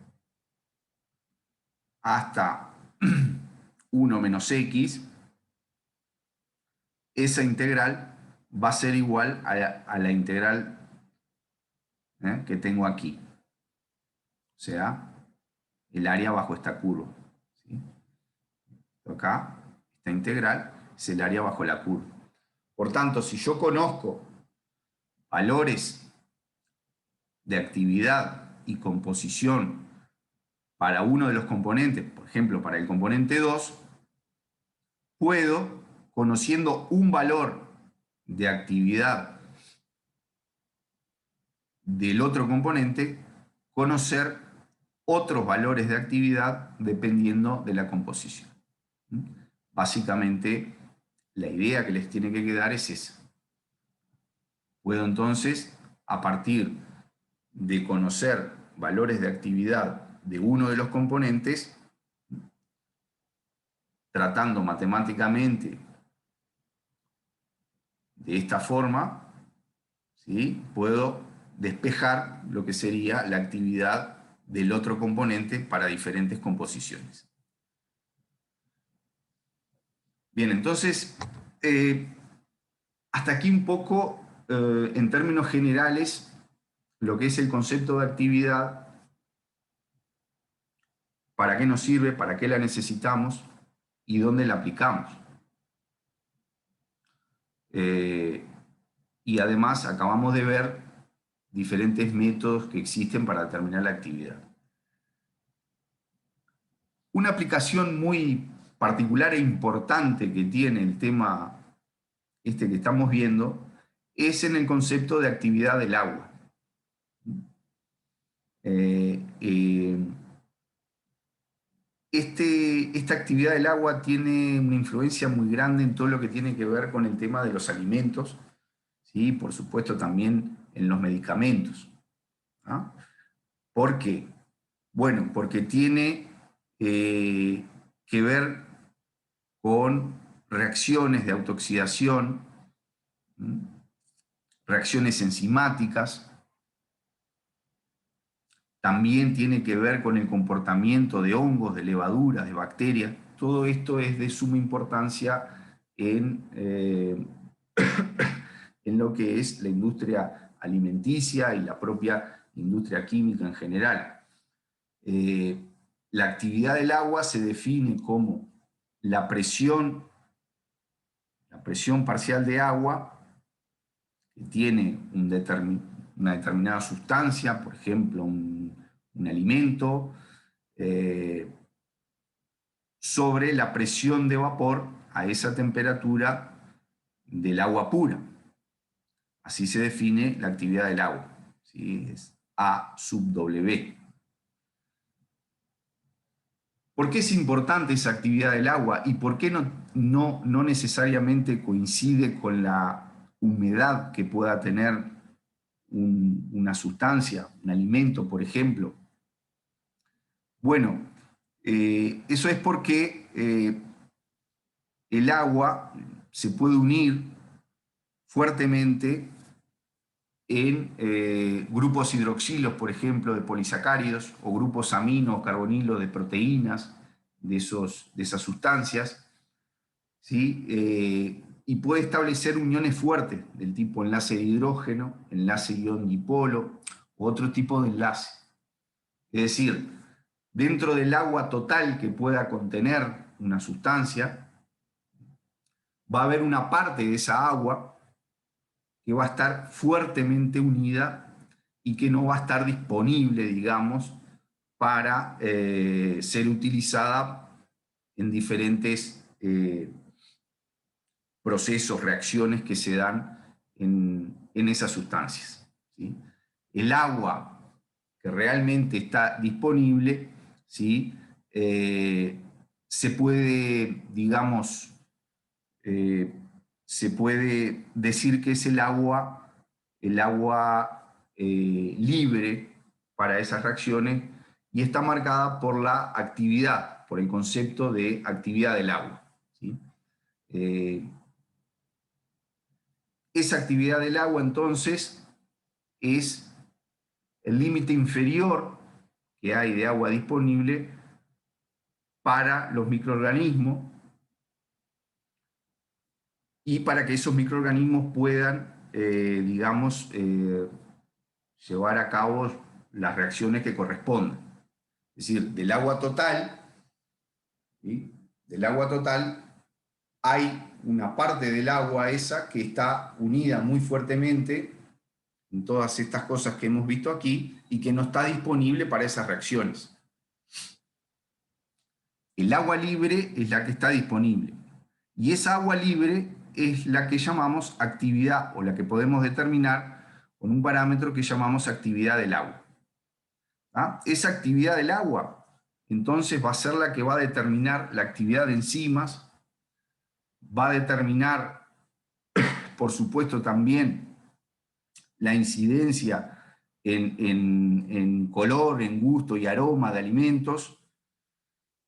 hasta 1 menos x, esa integral va a ser igual a la integral que tengo aquí. O sea, el área bajo esta curva, ¿sí? Acá, esta integral es el área bajo la curva. Por tanto, si yo conozco valores de actividad y composición para uno de los componentes, por ejemplo, para el componente 2, puedo, conociendo un valor de actividad del otro componente, conocer otros valores de actividad dependiendo de la composición. Básicamente, la idea que les tiene que quedar es esa. Puedo entonces, a partir de conocer valores de actividad de uno de los componentes, tratando matemáticamente de esta forma, ¿sí?, puedo despejar lo que sería la actividad del otro componente para diferentes composiciones. Bien, entonces, hasta aquí un poco, en términos generales, lo que es el concepto de actividad, para qué nos sirve, para qué la necesitamos y dónde la aplicamos. Y además acabamos de ver diferentes métodos que existen para determinar la actividad. Una aplicación muy particular e importante que tiene el tema que estamos viendo es en el concepto de actividad del agua. Esta actividad del agua tiene una influencia muy grande en todo lo que tiene que ver con el tema de los alimentos, ¿sí? Por supuesto también en los medicamentos, ¿ah? ¿Por qué? Bueno, porque tiene que ver con reacciones de autooxidación, reacciones enzimáticas, también tiene que ver con el comportamiento de hongos, de levaduras, de bacterias. Todo esto es de suma importancia en lo que es la industria alimenticia y la propia industria química en general. La actividad del agua se define como la presión parcial de agua que tiene una determinada sustancia, por ejemplo, un alimento, sobre la presión de vapor a esa temperatura del agua pura. Así se define la actividad del agua, ¿sí? Es A sub W. ¿Por qué es importante esa actividad del agua y por qué no necesariamente coincide con la humedad que pueda tener una sustancia, un alimento, por ejemplo? Bueno, eso es porque el agua se puede unir fuertemente en grupos hidroxilos, por ejemplo, de polisacáridos, o grupos amino o carbonilo de proteínas de esas sustancias, ¿sí? Y puede establecer uniones fuertes del tipo enlace de hidrógeno, enlace ion dipolo, u otro tipo de enlace. Es decir, dentro del agua total que pueda contener una sustancia, va a haber una parte de esa agua que va a estar fuertemente unida y que no va a estar disponible, digamos, para ser utilizada en diferentes procesos, reacciones que se dan en esas sustancias, ¿sí? El agua que realmente está disponible, ¿sí? Se puede, digamos, se puede decir que es el agua libre para esas reacciones y está marcada por la actividad, por el concepto de actividad del agua, ¿sí? Esa actividad del agua entonces es el límite inferior que hay de agua disponible para los microorganismos y para que esos microorganismos puedan, digamos, llevar a cabo las reacciones que correspondan. Es decir, del agua total, ¿sí? Del agua total hay una parte del agua esa que está unida muy fuertemente en todas estas cosas que hemos visto aquí y que no está disponible para esas reacciones. El agua libre es la que está disponible. Y esa agua libre es la que llamamos actividad, o la que podemos determinar con un parámetro que llamamos actividad del agua. ¿Ah? Esa actividad del agua, entonces, va a ser la que va a determinar la actividad de enzimas, va a determinar, por supuesto, también la incidencia en color, en gusto y aroma de alimentos,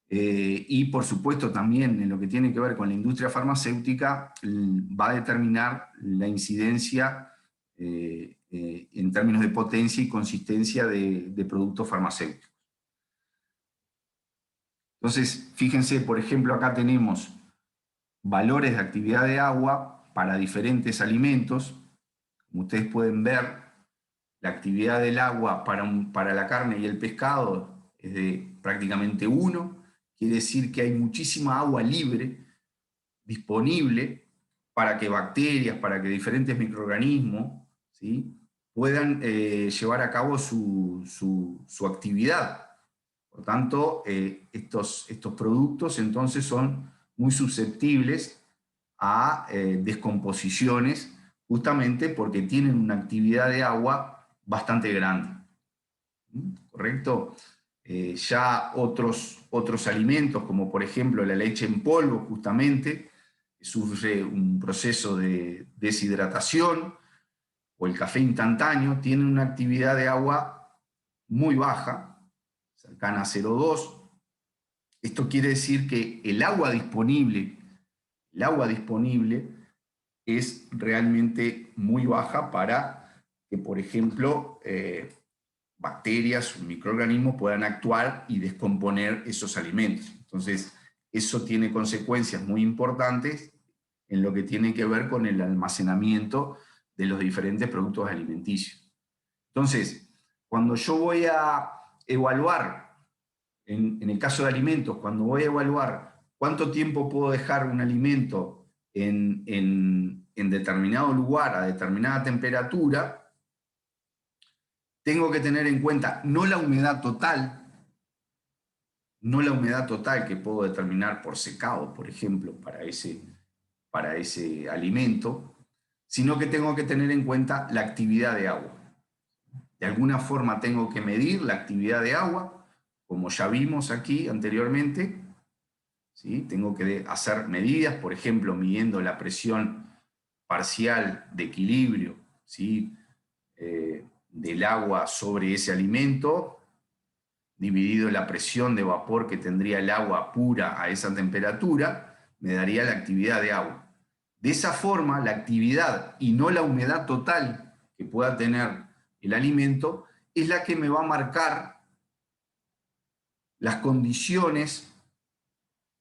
y por supuesto también en lo que tiene que ver con la industria farmacéutica, va a determinar la incidencia en términos de potencia y consistencia de productos farmacéuticos. Entonces, fíjense, por ejemplo, acá tenemos valores de actividad de agua para diferentes alimentos. Como ustedes pueden ver, la actividad del agua para la carne y el pescado es de prácticamente 1. Quiere decir que hay muchísima agua libre disponible para que bacterias, para que diferentes microorganismos, ¿sí?, puedan llevar a cabo su actividad. Por tanto, estos productos entonces son muy susceptibles a descomposiciones, justamente porque tienen una actividad de agua bastante grande. ¿Correcto? Ya otros alimentos, como por ejemplo la leche en polvo, justamente, sufre un proceso de deshidratación, o el café instantáneo, tienen una actividad de agua muy baja, cercana a 0,2. Esto quiere decir que el agua disponible es realmente muy baja para que, por ejemplo, bacterias o microorganismos puedan actuar y descomponer esos alimentos. Entonces, eso tiene consecuencias muy importantes en lo que tiene que ver con el almacenamiento de los diferentes productos alimenticios. Entonces, cuando yo voy a evaluar, en el caso de alimentos, cuando voy a evaluar cuánto tiempo puedo dejar un alimento en determinado lugar, a determinada temperatura, tengo que tener en cuenta no la humedad total que puedo determinar por secado, por ejemplo, para ese alimento, sino que tengo que tener en cuenta la actividad de agua. De alguna forma tengo que medir la actividad de agua, como ya vimos aquí anteriormente, ¿sí? Tengo que hacer medidas, por ejemplo, midiendo la presión parcial de equilibrio, ¿sí?, del agua sobre ese alimento, dividido la presión de vapor que tendría el agua pura a esa temperatura, me daría la actividad de agua. De esa forma, la actividad y no la humedad total que pueda tener el alimento es la que me va a marcar las condiciones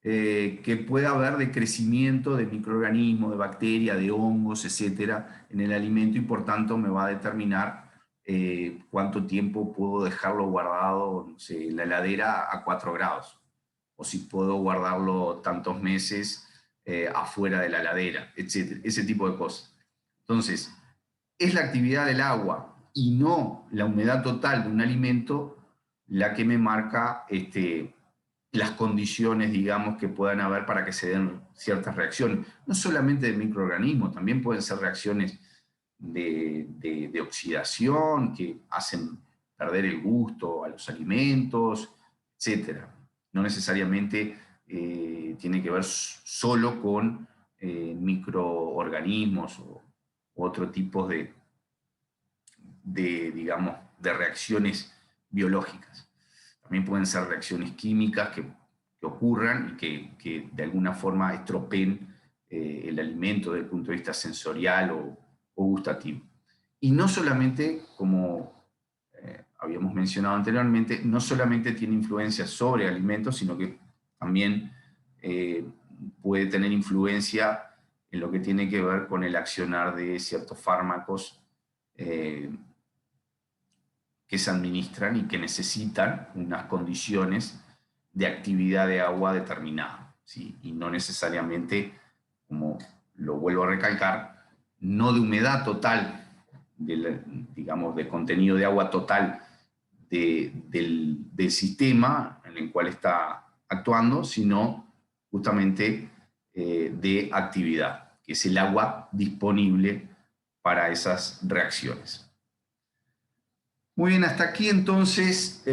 que pueda haber de crecimiento de microorganismos, de bacterias, de hongos, etcétera, en el alimento, y por tanto me va a determinar cuánto tiempo puedo dejarlo guardado, no sé, en la heladera a 4 grados, o si puedo guardarlo tantos meses afuera de la heladera, etcétera, ese tipo de cosas. Entonces, es la actividad del agua y no la humedad total de un alimento la que me marca las condiciones, digamos, que puedan haber para que se den ciertas reacciones. No solamente de microorganismos, también pueden ser reacciones de oxidación que hacen perder el gusto a los alimentos, etc. No necesariamente tiene que ver solo con microorganismos o otro tipo digamos, de reacciones biológicas. También pueden ser reacciones químicas que ocurran y que de alguna forma estropeen el alimento desde el punto de vista sensorial o gustativo. Y no solamente, como habíamos mencionado anteriormente, no solamente tiene influencia sobre alimentos, sino que también puede tener influencia en lo que tiene que ver con el accionar de ciertos fármacos que se administran y que necesitan unas condiciones de actividad de agua determinada, ¿sí? Y no necesariamente, como lo vuelvo a recalcar, no de humedad total, digamos, de contenido de agua total del sistema en el cual está actuando, sino justamente de actividad, que es el agua disponible para esas reacciones. Muy bien, hasta aquí entonces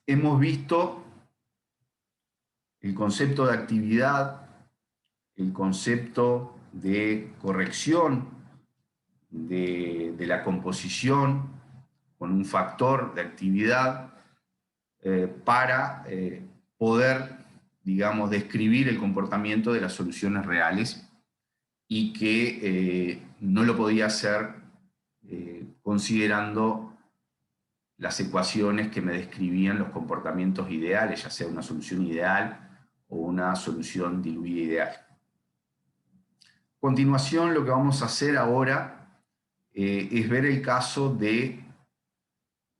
hemos visto el concepto de actividad, el concepto de corrección de la composición con un factor de actividad para poder, digamos, describir el comportamiento de las soluciones reales, y que no lo podía hacer considerando las ecuaciones que me describían los comportamientos ideales, ya sea una solución ideal o una solución diluida ideal. A continuación, lo que vamos a hacer ahora es ver el caso de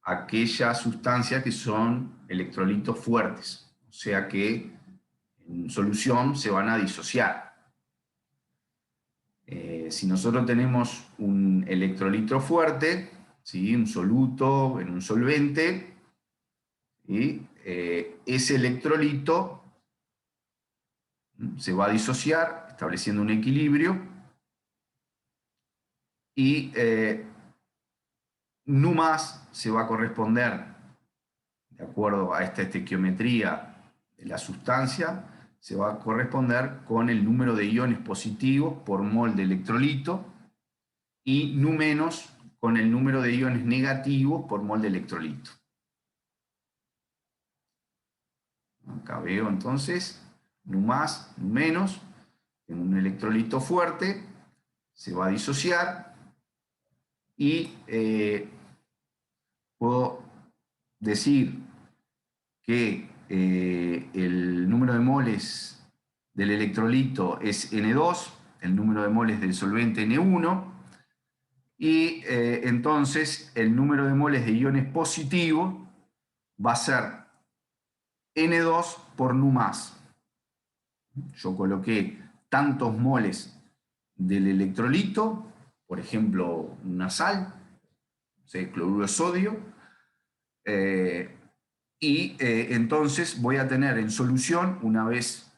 aquellas sustancias que son electrolitos fuertes, o sea que en solución se van a disociar. Si nosotros tenemos un electrolito fuerte, ¿sí?, un soluto en un solvente, ¿sí?, ese electrolito se va a disociar, estableciendo un equilibrio, y Nu más se va a corresponder, de acuerdo a esta estequiometría de la sustancia, se va a corresponder con el número de iones positivos por mol de electrolito, y Nu menos con el número de iones negativos por mol de electrolito. Acá veo entonces Nu más, Nu menos, en un electrolito fuerte se va a disociar, y puedo decir que el número de moles del electrolito es N2, el número de moles del solvente N1, y entonces el número de moles de iones positivos va a ser N2 por Nu más. Yo coloqué tantos moles del electrolito, por ejemplo, una sal, no sé, cloruro de sodio, y entonces voy a tener en solución, una vez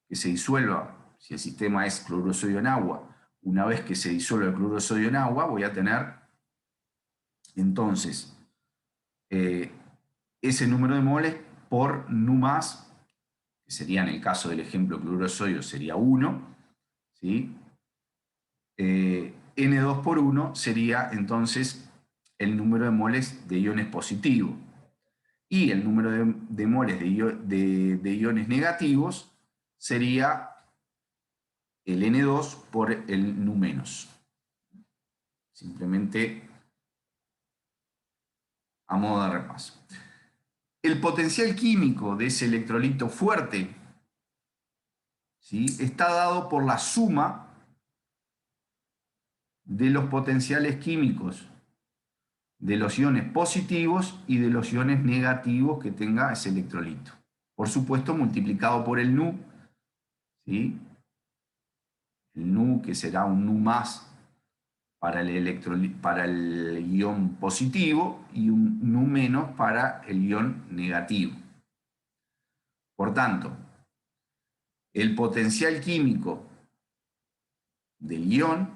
que se disuelva, si el sistema es cloruro de sodio en agua, una vez que se disuelva el cloruro de sodio en agua, voy a tener entonces ese número de moles por Nu más, que sería en el caso del ejemplo cloruro de sodio sería 1, ¿sí? N2 por 1 sería entonces el número de moles de iones positivos. Y el número de moles de iones negativos sería el N2 por el Nu menos. Simplemente a modo de repaso. El potencial químico de ese electrolito fuerte, ¿sí?, está dado por la suma de los potenciales químicos de los iones positivos y de los iones negativos que tenga ese electrolito. Por supuesto, multiplicado por el Nu, ¿sí?, el Nu, que será un Nu más para el ion positivo y un Nu menos para el ion negativo. Por tanto, el potencial químico del ion,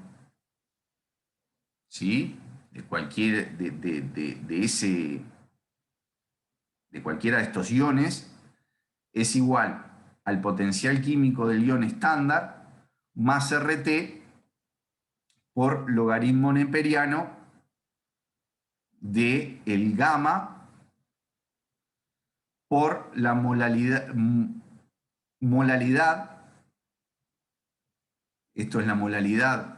¿sí?, de cualquiera de estos iones, es igual al potencial químico del ion estándar más RT por logaritmo neperiano de el gamma por la molalidad, esto es la molalidad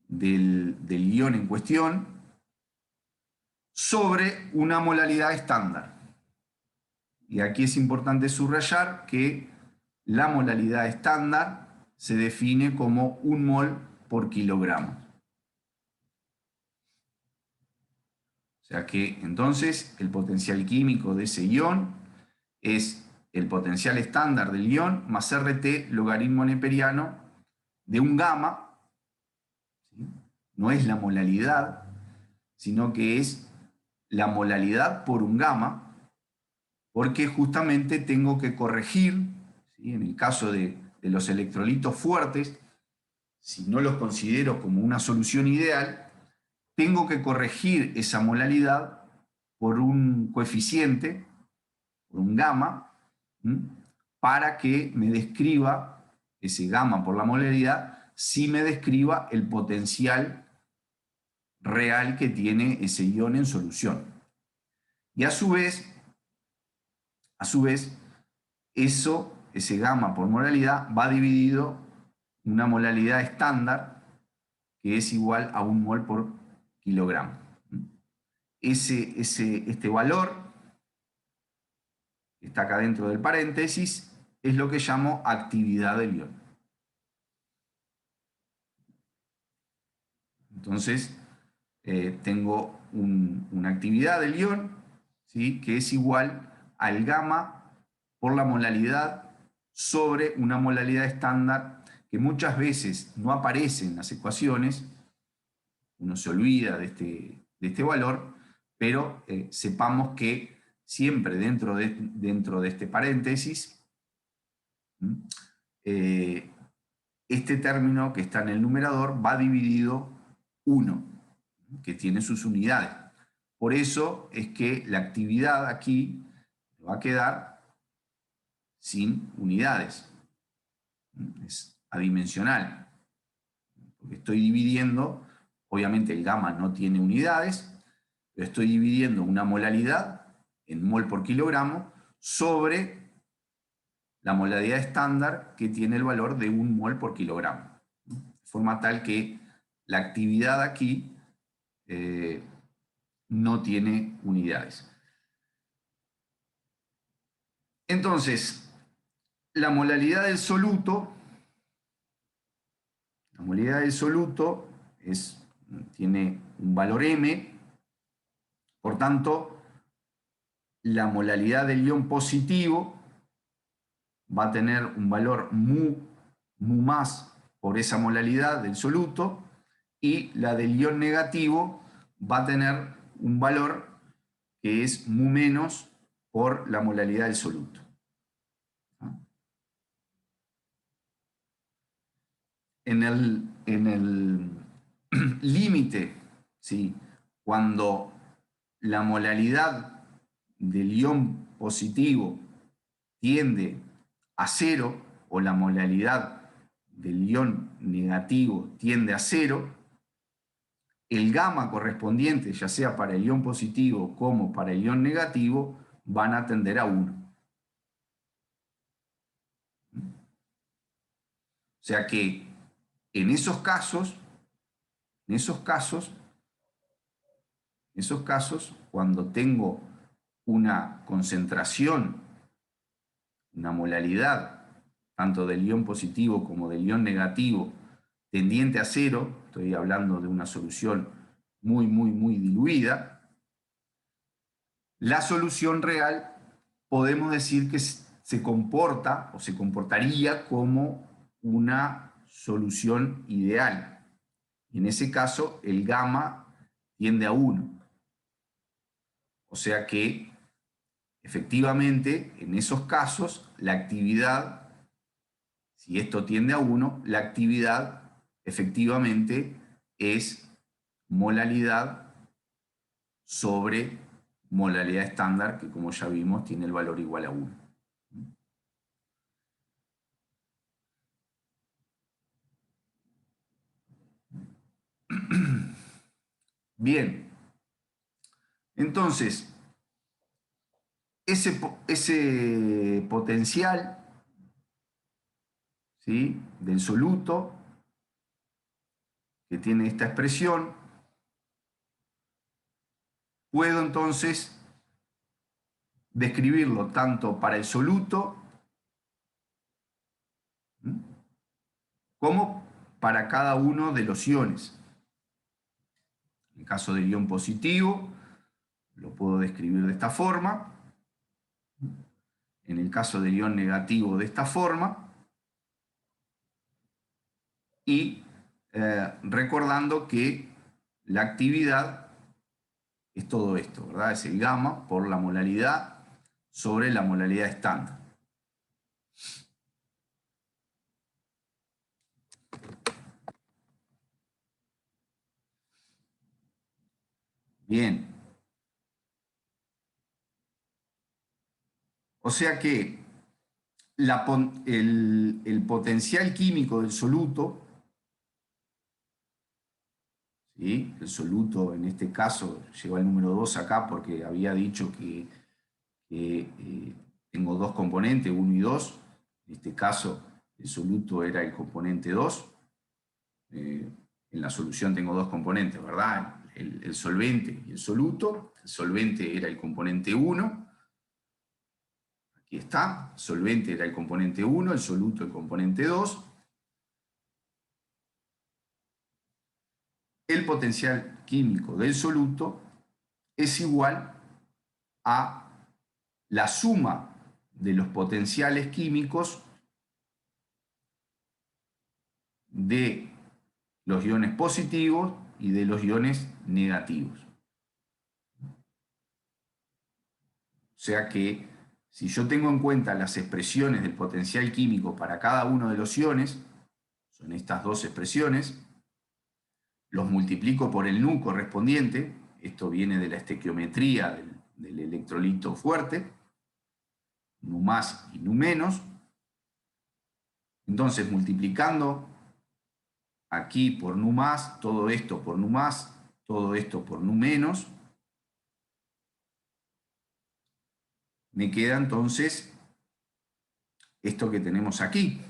del ion en cuestión, sobre una molalidad estándar. Y aquí es importante subrayar que la molalidad estándar se define como 1 mol por kilogramo. O sea que entonces el potencial químico de ese ion es el potencial estándar del ion más RT logaritmo neperiano de un gamma, ¿sí?, no es la molalidad, sino que es la molalidad por un gamma, porque justamente tengo que corregir, ¿sí?, en el caso de los electrolitos fuertes, si no los considero como una solución ideal, tengo que corregir esa molalidad por un coeficiente, por un gamma, para que me describa ese gamma por la molalidad, si me describa el potencial real que tiene ese ion en solución. Y a su vez, ese gamma por molaridad va dividido en una molaridad estándar que es igual a 1 mol por kilogramo. Este valor, que está acá dentro del paréntesis, es lo que llamo actividad del ion. Entonces, tengo una actividad del ion, ¿sí?, que es igual al gamma por la molaridad sobre una molaridad estándar que muchas veces no aparece en las ecuaciones. Uno se olvida de este valor, pero sepamos que siempre dentro de este paréntesis, este término que está en el numerador va dividido 1, que tiene sus unidades. Por eso es que la actividad aquí va a quedar sin unidades. Es adimensional. Porque estoy dividiendo, obviamente el gamma no tiene unidades, pero estoy dividiendo una molaridad en mol por kilogramo sobre la molaridad estándar que tiene el valor de 1 mol por kilogramo. De forma tal que la actividad aquí no tiene unidades. Entonces, la molaridad del soluto tiene un valor m, por tanto, la molaridad del ion positivo va a tener un valor mu más por esa molaridad del soluto, y la del ion negativo va a tener un valor que es mu menos por la molaridad del soluto. En el límite, ¿sí?, cuando la molaridad del ion positivo tiende a 0 o la molaridad del ion negativo tiende a 0, el gamma correspondiente, ya sea para el ion positivo como para el ion negativo, van a tender a 1. O sea que en esos casos, cuando tengo una concentración, una molaridad, tanto del ion positivo como del ion negativo, tendiente a 0, estoy hablando de una solución muy diluida, la solución real podemos decir que se comporta o se comportaría como una solución ideal. Y en ese caso, el gamma tiende a 1. O sea que, efectivamente, en esos casos, la actividad, si esto tiende a 1, la actividad efectivamente es molaridad sobre molaridad estándar, que como ya vimos tiene el valor igual a 1. Bien, entonces, ese potencial, ¿sí?, del soluto, que tiene esta expresión, puedo entonces describirlo tanto para el soluto como para cada uno de los iones. En el caso del ion positivo, lo puedo describir de esta forma. En el caso del ion negativo, de esta forma. Y recordando que la actividad es todo esto, ¿verdad? Es el gamma por la molaridad sobre la molaridad estándar. Bien. O sea que el potencial químico del soluto, ¿sí? El soluto, en este caso, llegó al número 2 acá porque había dicho que tengo dos componentes, 1 y 2. En este caso, el soluto era el componente 2. En la solución tengo dos componentes, ¿verdad? El solvente y el soluto. El solvente era el componente 1. Aquí está. El solvente era el componente 1, el soluto el componente 2. El potencial químico del soluto es igual a la suma de los potenciales químicos de los iones positivos y de los iones negativos. O sea que si yo tengo en cuenta las expresiones del potencial químico para cada uno de los iones, son estas dos expresiones, los multiplico por el nu correspondiente, esto viene de la estequiometría del electrolito fuerte, nu más y nu menos. Entonces, multiplicando aquí por nu más, todo esto por nu más, todo esto por nu menos, me queda entonces esto que tenemos aquí.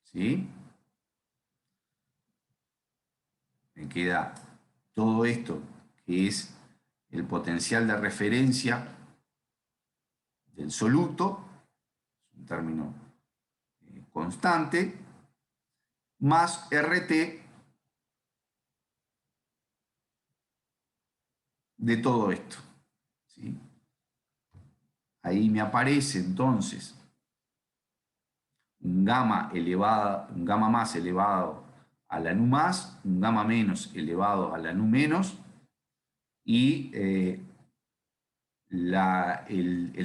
¿Sí? Me queda todo esto que es el potencial de referencia del soluto, es un término constante, más RT de todo esto. ¿Sí? Ahí me aparece entonces un gamma más elevado a la nu más, un gamma menos elevado a la nu menos, y el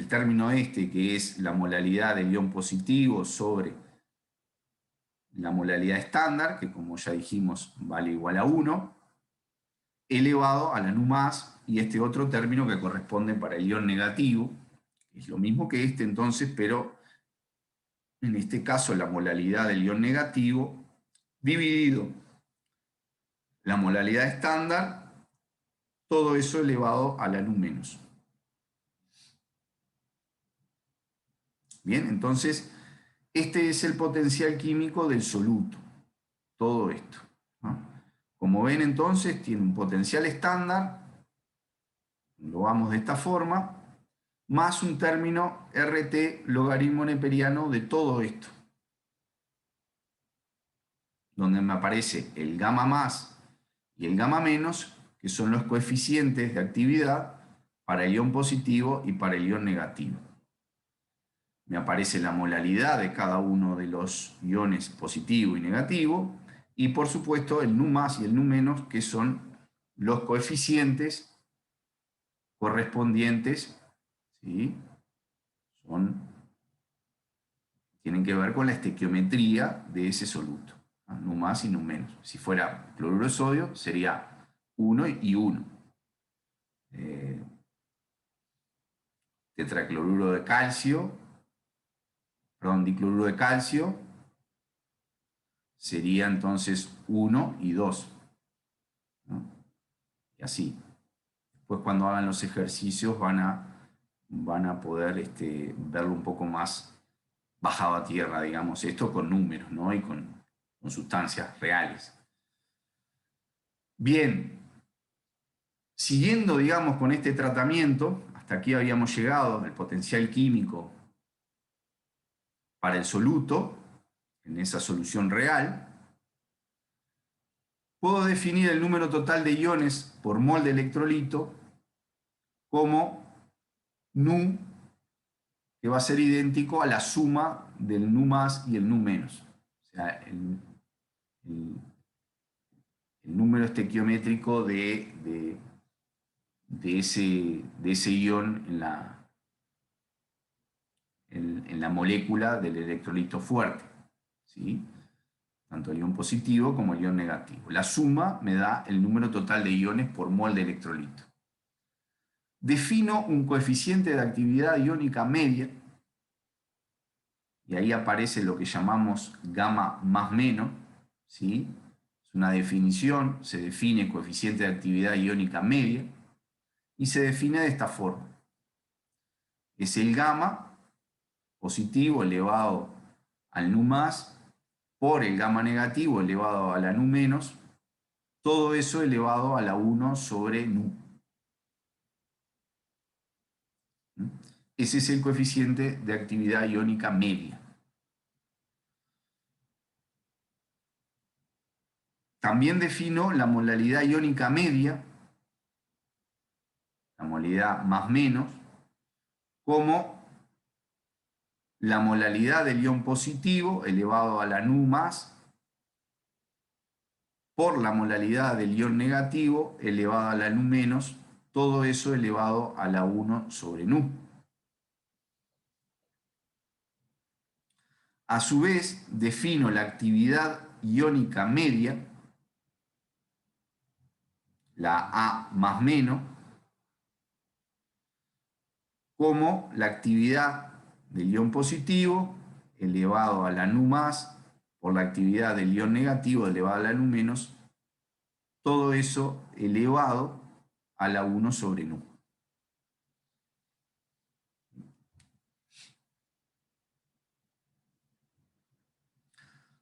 término este, que es la molaridad del ion positivo sobre la molaridad estándar, que como ya dijimos vale igual a 1, elevado a la nu más, y este otro término que corresponde para el ion negativo, que es lo mismo que este entonces, pero en este caso la molaridad del ion negativo dividido la molaridad estándar, todo eso elevado a la nu menos. Bien, entonces este es el potencial químico del soluto, todo esto, ¿no? Como ven entonces tiene un potencial estándar, lo vamos de esta forma, más un término RT logaritmo neperiano de todo esto, donde me aparece el gamma más y el gamma menos, que son los coeficientes de actividad para el ion positivo y para el ion negativo. Me aparece la molaridad de cada uno de los iones positivo y negativo, y por supuesto el nu más y el nu menos, que son los coeficientes correspondientes, ¿sí? Tienen que ver con la estequiometría de ese soluto, ¿no? Nu más y nu menos. Si fuera cloruro de sodio, sería 1 y 1. Tetracloruro de calcio, perdón, dicloruro de calcio, sería entonces 1 y 2, ¿no? Y así. Después cuando hagan los ejercicios van a poder verlo un poco más bajado a tierra, digamos, esto con números, ¿no? Y con sustancias reales. Bien, siguiendo, digamos, con este tratamiento, hasta aquí habíamos llegado al potencial químico para el soluto, en esa solución real. Puedo definir el número total de iones por mol de electrolito como nu, que va a ser idéntico a la suma del nu más y el nu menos. O sea, el número estequiométrico de ese ion en la molécula del electrolito fuerte, ¿sí? Tanto el ion positivo como el ion negativo. La suma me da el número total de iones por mol de electrolito. Defino un coeficiente de actividad iónica media, y ahí aparece lo que llamamos gamma más menos, ¿sí? Es una definición, se define coeficiente de actividad iónica media y se define de esta forma. Es el gamma positivo elevado al nu más por el gamma negativo elevado a la nu menos, todo eso elevado a la 1 sobre nu. Ese es el coeficiente de actividad iónica media. También defino la molaridad iónica media, la molaridad más menos, como la molaridad del ion positivo elevado a la nu más por la molaridad del ion negativo elevado a la nu menos, todo eso elevado a la 1 sobre nu. A su vez, defino la actividad iónica media, la A más menos, como la actividad del ion positivo elevado a la nu más por la actividad del ion negativo elevado a la nu menos, todo eso elevado a la 1 sobre nu.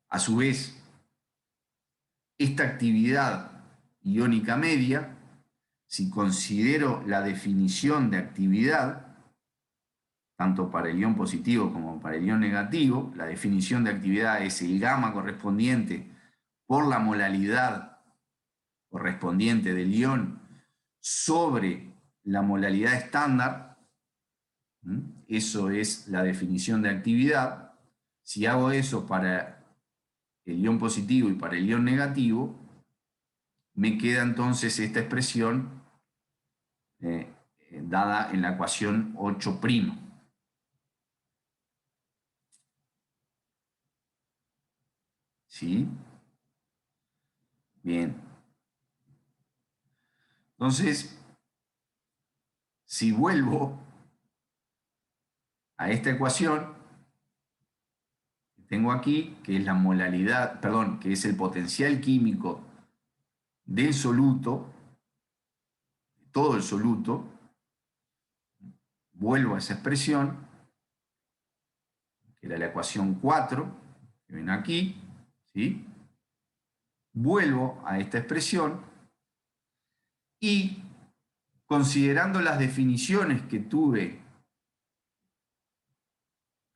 A su vez, esta actividad iónica media, si considero la definición de actividad, tanto para el ion positivo como para el ion negativo, la definición de actividad es el gamma correspondiente por la molaridad correspondiente del ion sobre la molaridad estándar. Eso es la definición de actividad. Si hago eso para el ion positivo y para el ion negativo, me queda entonces esta expresión dada en la ecuación 8'. ¿Sí? Bien. Entonces, si vuelvo a esta ecuación que tengo aquí, que es la molaridad, perdón, que es el potencial químico del soluto, todo el soluto, vuelvo a esa expresión, que era la ecuación 4, que ven aquí, ¿sí? Vuelvo a esta expresión y, considerando las definiciones que tuve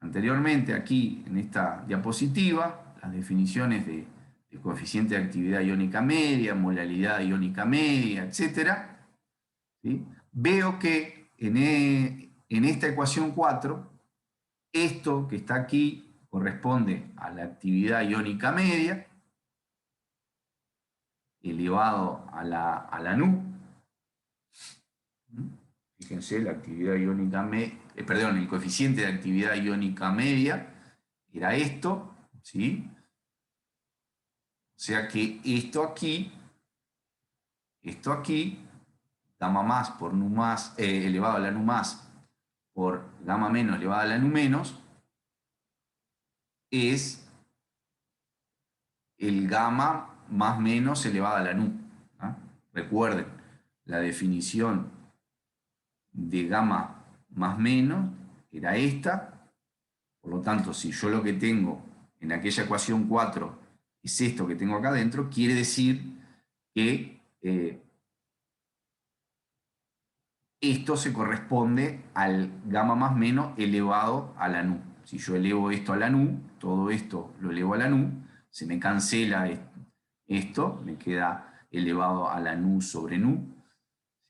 anteriormente aquí en esta diapositiva, las definiciones de coeficiente de actividad iónica media, molaridad iónica media, etc., ¿sí? Veo que en esta ecuación 4, esto que está aquí corresponde a la actividad iónica media elevado a la nu. Fíjense, la actividad iónica perdón, el coeficiente de actividad iónica media era esto, ¿sí? O sea que esto aquí, gamma más por nu más elevado a la nu más por gamma menos elevado a la nu menos, es el gamma más menos elevado a la nu. ¿Ah? Recuerden, la definición de gamma más menos era esta. Por lo tanto, si yo lo que tengo en aquella ecuación 4 es esto que tengo acá adentro, quiere decir que esto se corresponde al gamma más menos elevado a la nu. Si yo elevo esto a la nu, todo esto lo elevo a la nu, se me cancela esto, me queda elevado a la nu sobre nu,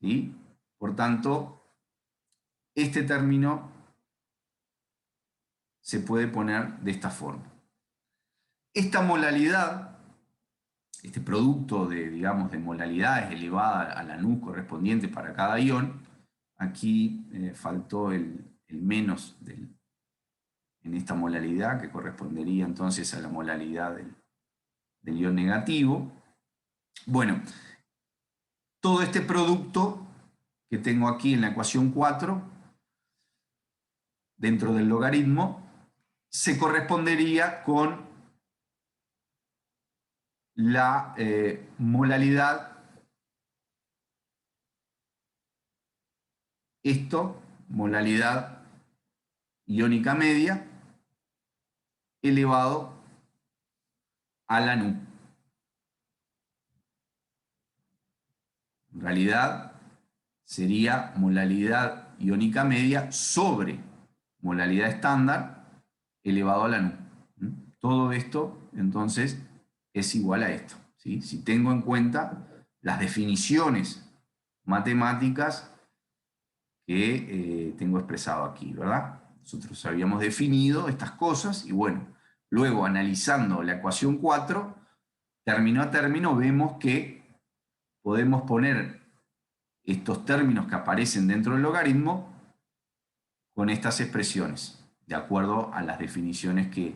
¿sí? Por tanto, este término se puede poner de esta forma. Esta molalidad, este producto de, digamos, de molalidades elevada a la nu correspondiente para cada ion, aquí faltó el menos en esta molalidad, que correspondería entonces a la molalidad del ion negativo. Bueno, todo este producto que tengo aquí en la ecuación 4, dentro del logaritmo, se correspondería con la molalidad, molalidad iónica media elevado a la nu. En realidad sería molalidad iónica media sobre molalidad estándar elevado a la nu. Todo esto, entonces, es igual a esto, ¿sí? Si tengo en cuenta las definiciones matemáticas que tengo expresado aquí, ¿verdad? Nosotros habíamos definido estas cosas y bueno, luego analizando la ecuación 4, término a término, vemos que podemos poner estos términos que aparecen dentro del logaritmo con estas expresiones, de acuerdo a las definiciones que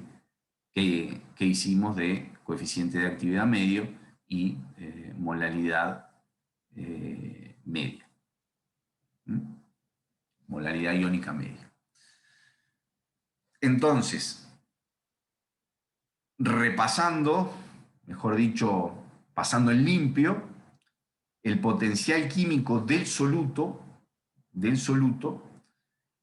hicimos de coeficiente de actividad medio y molalidad media. Molalidad iónica media. Entonces, repasando, mejor dicho, pasando en limpio, el potencial químico del soluto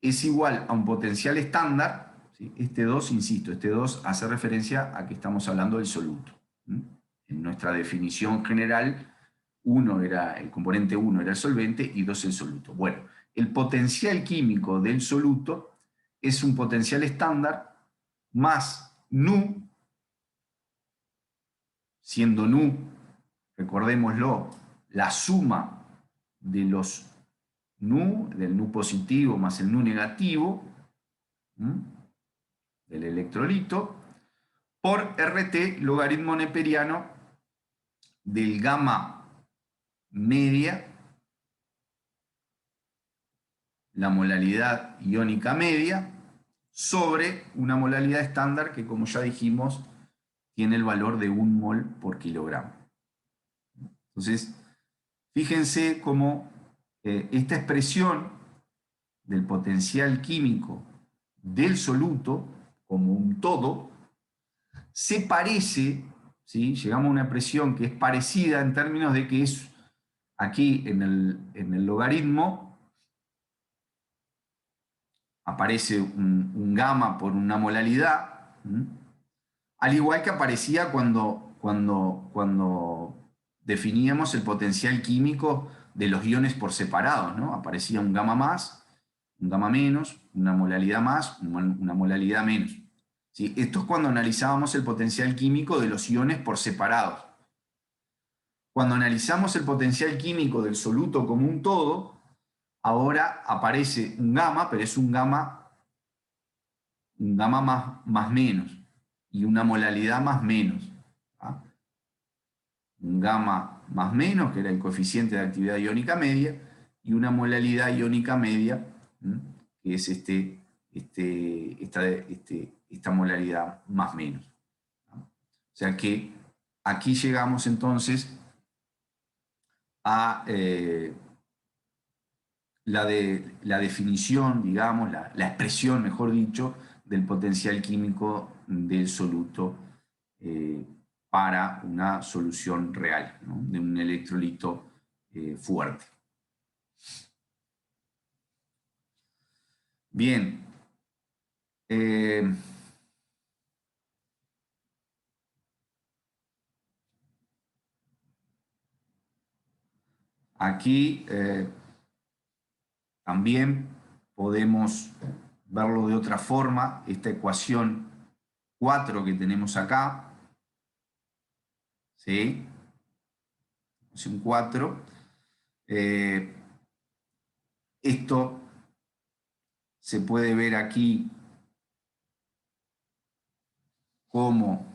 es igual a un potencial estándar, ¿sí? Este 2, insisto, este 2 hace referencia a que estamos hablando del soluto. En nuestra definición general, el componente 1 era el solvente y 2 el soluto. Bueno, el potencial químico del soluto es un potencial estándar más nu, siendo nu, recordémoslo, la suma de los nu, del nu positivo más el nu negativo, del electrolito, por RT, logaritmo neperiano del gamma media, la molalidad iónica media, sobre una molalidad estándar que, como ya dijimos, tiene el valor de 1 mol por kilogramo. Entonces, fíjense cómo esta expresión del potencial químico del soluto como un todo se parece, ¿sí? Llegamos a una expresión que es parecida en términos de que es aquí en el logaritmo aparece un gamma por una molalidad, al igual que aparecía cuando definíamos el potencial químico de los iones por separado, ¿no? Aparecía un gamma más, un gamma menos, una molalidad más, una molalidad menos. ¿Sí? Esto es cuando analizábamos el potencial químico de los iones por separados. Cuando analizamos el potencial químico del soluto como un todo, ahora aparece un gamma, pero es un gamma más menos, y una molalidad más menos. ¿Ah? Un gamma más menos, que era el coeficiente de actividad iónica media, y una molalidad iónica media, que es esta molalidad más menos. O sea que aquí llegamos entonces a la definición, digamos, la expresión, mejor dicho, del potencial químico del soluto para una solución real, ¿no? De un electrolito fuerte. Bien. Aquí también podemos verlo de otra forma, esta ecuación 4 que tenemos acá, ¿sí? Ecuación 4. Esto se puede ver aquí como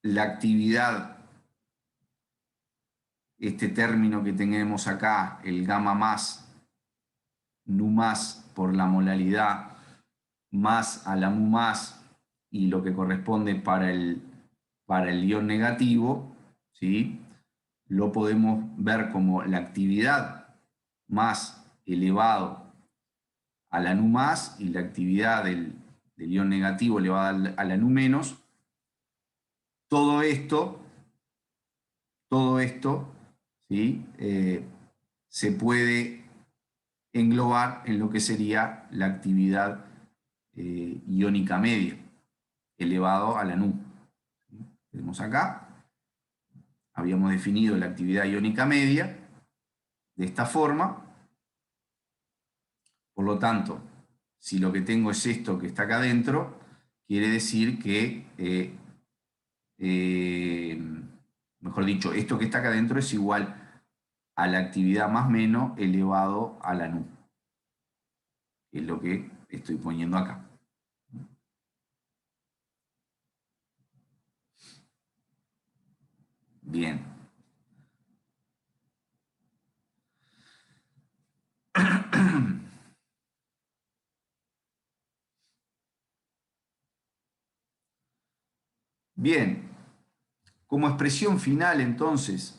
la actividad, este término que tenemos acá, el gamma más, nu más por la molalidad, más a la mu más, y lo que corresponde para el ion negativo, ¿sí? Lo podemos ver como la actividad más elevado a la nu más y la actividad del ion negativo elevada a la nu menos todo esto, ¿sí? Se puede englobar en lo que sería la actividad iónica media, elevado a la nu. Tenemos acá, habíamos definido la actividad iónica media de esta forma. Por lo tanto, si lo que tengo es esto que está acá adentro, quiere decir que, mejor dicho, esto que está acá adentro es igual a la actividad más menos elevado a la nu. Es lo que estoy poniendo acá. Bien. Bien. Como expresión final, entonces,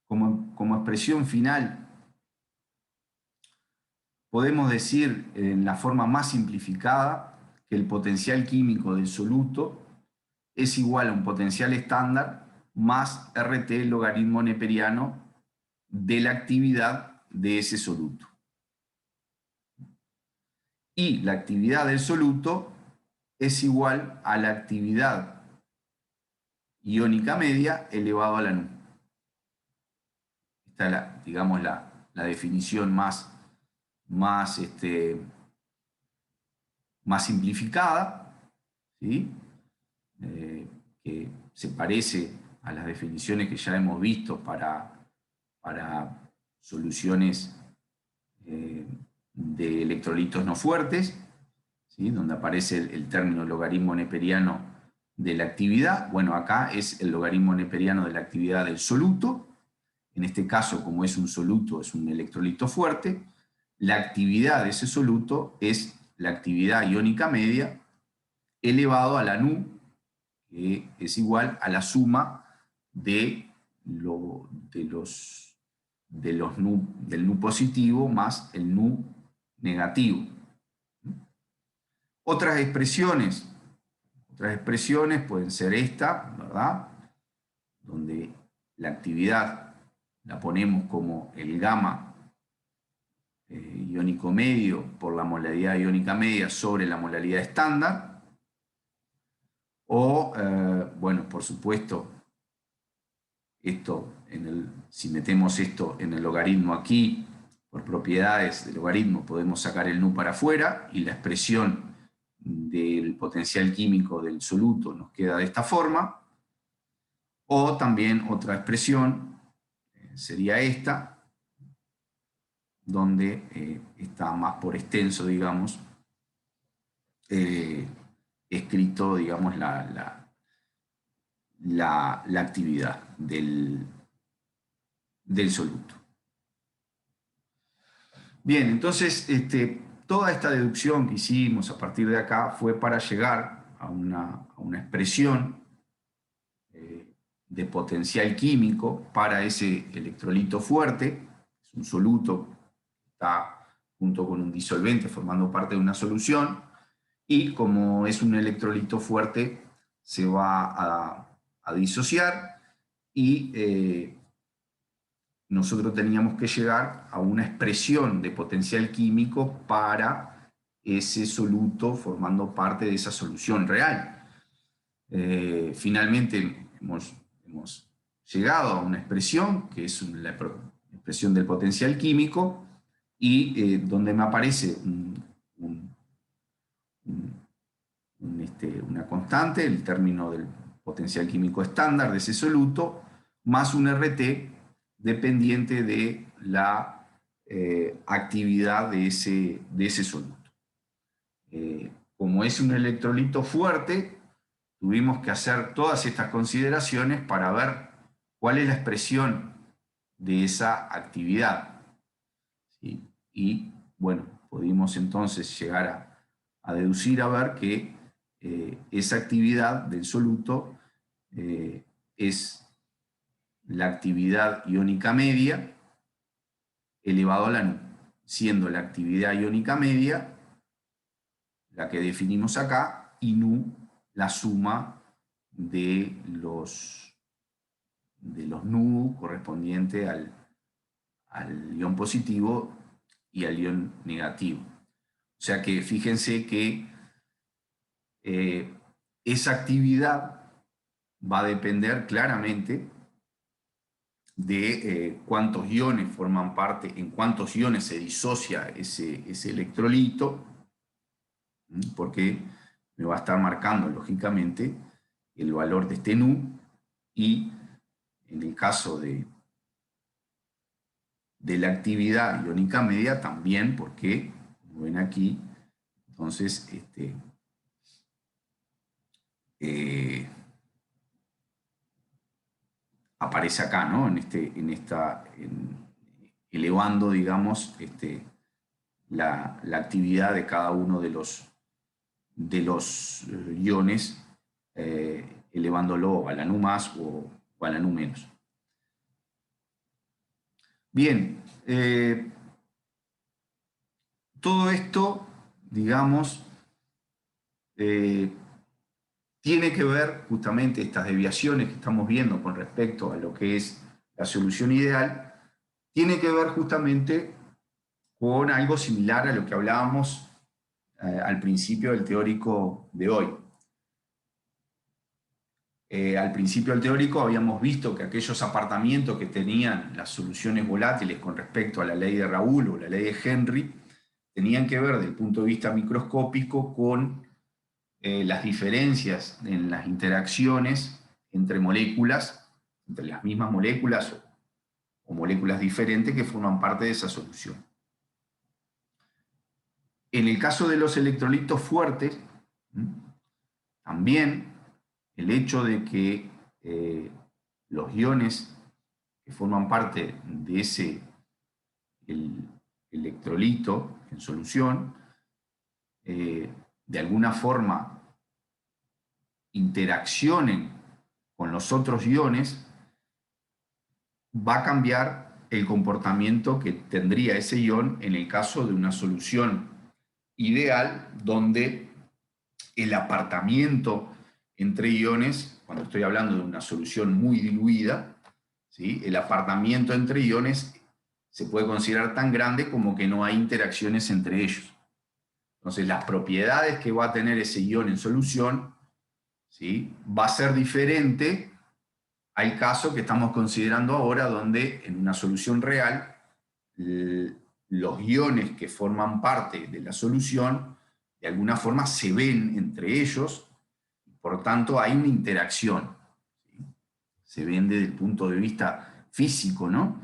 como expresión final, podemos decir en la forma más simplificada que el potencial químico del soluto es igual a un potencial estándar más RT logaritmo neperiano de la actividad de ese soluto. Y la actividad del soluto es igual a la actividad iónica media elevado a la nu. Esta es digamos, la definición más simplificada, ¿sí? Que se parece a las definiciones que ya hemos visto para soluciones de electrolitos no fuertes, ¿sí? Donde aparece el término logaritmo neperiano de la actividad. Bueno, acá es el logaritmo neperiano de la actividad del soluto. En este caso, como es un soluto, es un electrolito fuerte, la actividad de ese soluto es la actividad iónica media elevado a la nu, que es igual a la suma del nu positivo más el nu negativo. Otras expresiones pueden ser esta, ¿verdad? Donde la actividad la ponemos como el gamma iónico medio por la molaridad iónica media sobre la molaridad estándar. O, bueno, por supuesto, si metemos esto en el logaritmo aquí, por propiedades del logaritmo podemos sacar el nu para afuera y la expresión del potencial químico del soluto nos queda de esta forma. O también otra expresión sería esta, donde está más por extenso, digamos, escrito, digamos, la actividad del soluto. Bien, entonces toda esta deducción que hicimos a partir de acá fue para llegar a una expresión de potencial químico para ese electrolito fuerte. Es un soluto que está junto con un disolvente formando parte de una solución, y como es un electrolito fuerte se va a disociar, y nosotros teníamos que llegar a una expresión de potencial químico para ese soluto formando parte de esa solución real. Finalmente hemos llegado a una expresión que es la expresión del potencial químico, y donde me aparece una constante, el término del potencial químico estándar de ese soluto, más un RT dependiente de la actividad de ese soluto. Como es un electrolito fuerte, tuvimos que hacer todas estas consideraciones para ver cuál es la expresión de esa actividad. ¿Sí? Y bueno, pudimos entonces llegar a deducir, a ver que esa actividad del soluto es la actividad iónica media elevado a la nu, siendo la actividad iónica media la que definimos acá y nu la suma de los Nu correspondiente al ion positivo y al ion negativo. O sea que fíjense que esa actividad va a depender claramente de cuántos iones forman parte, en cuántos iones se disocia ese electrolito, porque me va a estar marcando lógicamente el valor de este Nu, y en el caso de la actividad iónica media también, porque, como ven aquí, entonces aparece acá, ¿no? Elevando, digamos, la actividad de cada uno de los iones, elevándolo a la Nu más o a la Nu menos. Bien, todo esto, digamos, tiene que ver justamente estas desviaciones que estamos viendo con respecto a lo que es la solución ideal, tiene que ver justamente con algo similar a lo que hablábamos al principio del teórico de hoy. Al principio del teórico habíamos visto que aquellos apartamientos que tenían las soluciones volátiles con respecto a la ley de Raoult o la ley de Henry tenían que ver desde el punto de vista microscópico con las diferencias en las interacciones entre moléculas, entre las mismas moléculas o moléculas diferentes que forman parte de esa solución. En el caso de los electrolitos fuertes, también el hecho de que los iones que forman parte de ese electrolito en solución, de alguna forma interaccionen con los otros iones, va a cambiar el comportamiento que tendría ese ion en el caso de una solución ideal donde el apartamiento entre iones, cuando estoy hablando de una solución muy diluida, ¿sí?, el apartamiento entre iones se puede considerar tan grande como que no hay interacciones entre ellos. Entonces, las propiedades que va a tener ese ion en solución, ¿sí?, va a ser diferente al caso que estamos considerando ahora, donde en una solución real los iones que forman parte de la solución de alguna forma se ven entre ellos, por lo tanto hay una interacción, ¿sí? Se ven desde el punto de vista físico, ¿no?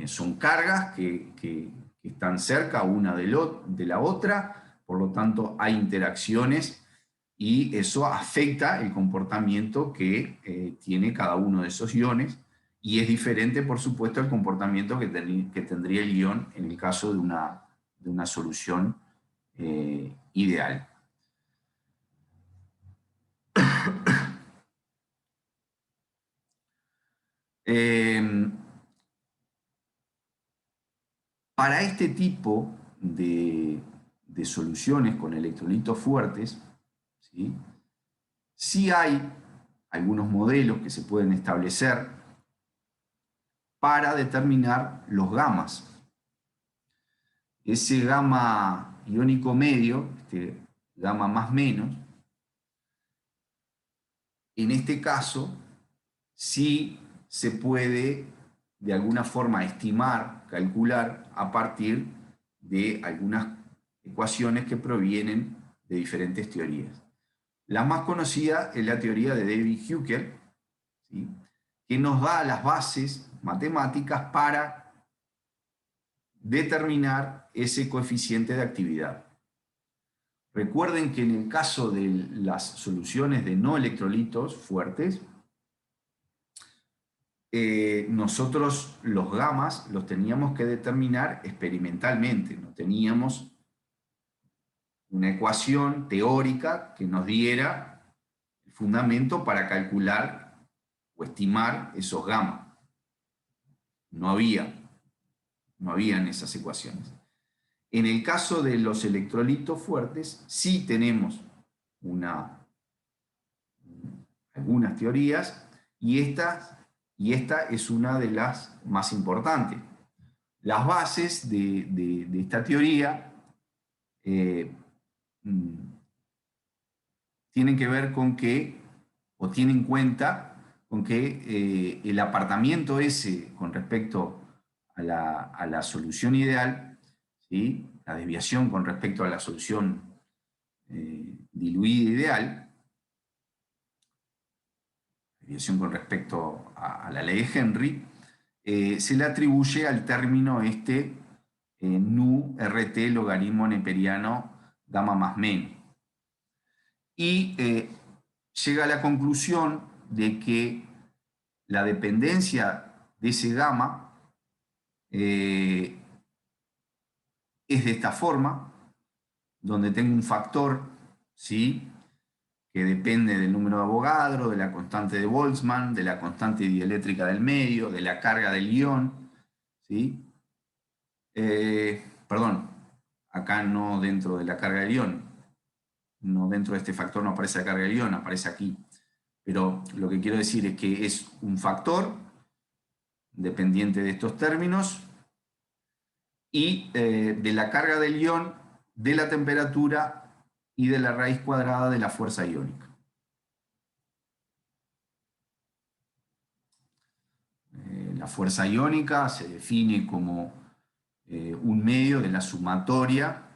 Son cargas que están cerca una de la otra, por lo tanto hay interacciones y eso afecta el comportamiento que tiene cada uno de esos iones, y es diferente, por supuesto, al comportamiento que tendría el ion en el caso de una solución ideal. Para este tipo de soluciones con electrolitos fuertes, ¿sí?, sí hay algunos modelos que se pueden establecer para determinar los gamas. Ese gamma iónico medio, gamma más menos, en este caso sí se puede de alguna forma estimar, calcular a partir de algunas ecuaciones que provienen de diferentes teorías. La más conocida es la teoría de David Huckel, ¿sí?, que nos da las bases matemáticas para determinar ese coeficiente de actividad. Recuerden que en el caso de las soluciones de no electrolitos fuertes, nosotros los gamas los teníamos que determinar experimentalmente, no teníamos una ecuación teórica que nos diera el fundamento para calcular o estimar esos gamas. No habían esas ecuaciones. En el caso de los electrolitos fuertes, sí tenemos algunas teorías, y esta es una de las más importantes. Las bases de esta teoría tienen que ver con que, o tienen en cuenta con que el apartamiento ese con respecto a la solución ideal, ¿sí? La desviación con respecto a la solución diluida ideal, desviación con respecto a la ley de Henry, se le atribuye al término nu RT logaritmo neperiano gamma más menos. Y llega a la conclusión de que la dependencia de ese gamma es de esta forma, donde tengo un factor, ¿sí?, que depende del número de Avogadro, de la constante de Boltzmann, de la constante dieléctrica del medio, de la carga del ion, ¿sí? Perdón, acá no dentro de la carga del ion, no dentro de este factor no aparece la carga del ion, aparece aquí. Pero lo que quiero decir es que es un factor dependiente de estos términos y de la carga del ion, de la temperatura y de la raíz cuadrada de la fuerza iónica. La fuerza iónica se define como un medio de la sumatoria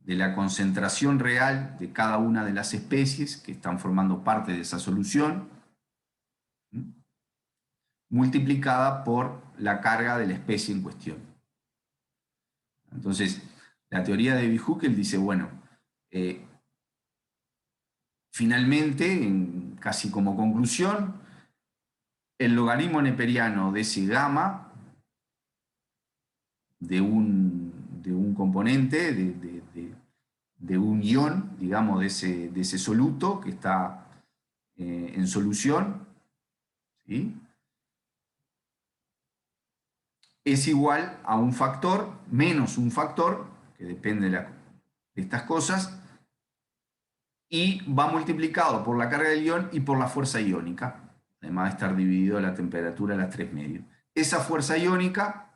de la concentración real de cada una de las especies que están formando parte de esa solución, multiplicada por la carga de la especie en cuestión. Entonces, la teoría de David-Huckel dice, bueno, finalmente, casi como conclusión, el logaritmo neperiano de ese gamma, de un componente, de un ion, digamos, de ese soluto que está en solución, ¿sí?, es igual a un factor menos un factor, que depende de estas cosas, y va multiplicado por la carga del ion y por la fuerza iónica, además de estar dividido a la temperatura a las 3 medios. Esa fuerza iónica,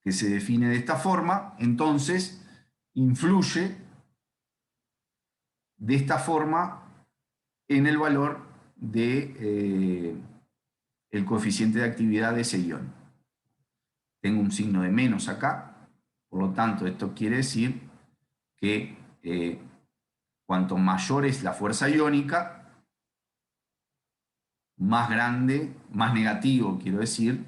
que se define de esta forma, entonces influye de esta forma en el valor de el coeficiente de actividad de ese ion. Tengo un signo de menos acá, por lo tanto esto quiere decir que cuanto mayor es la fuerza iónica, más grande, más negativo, quiero decir,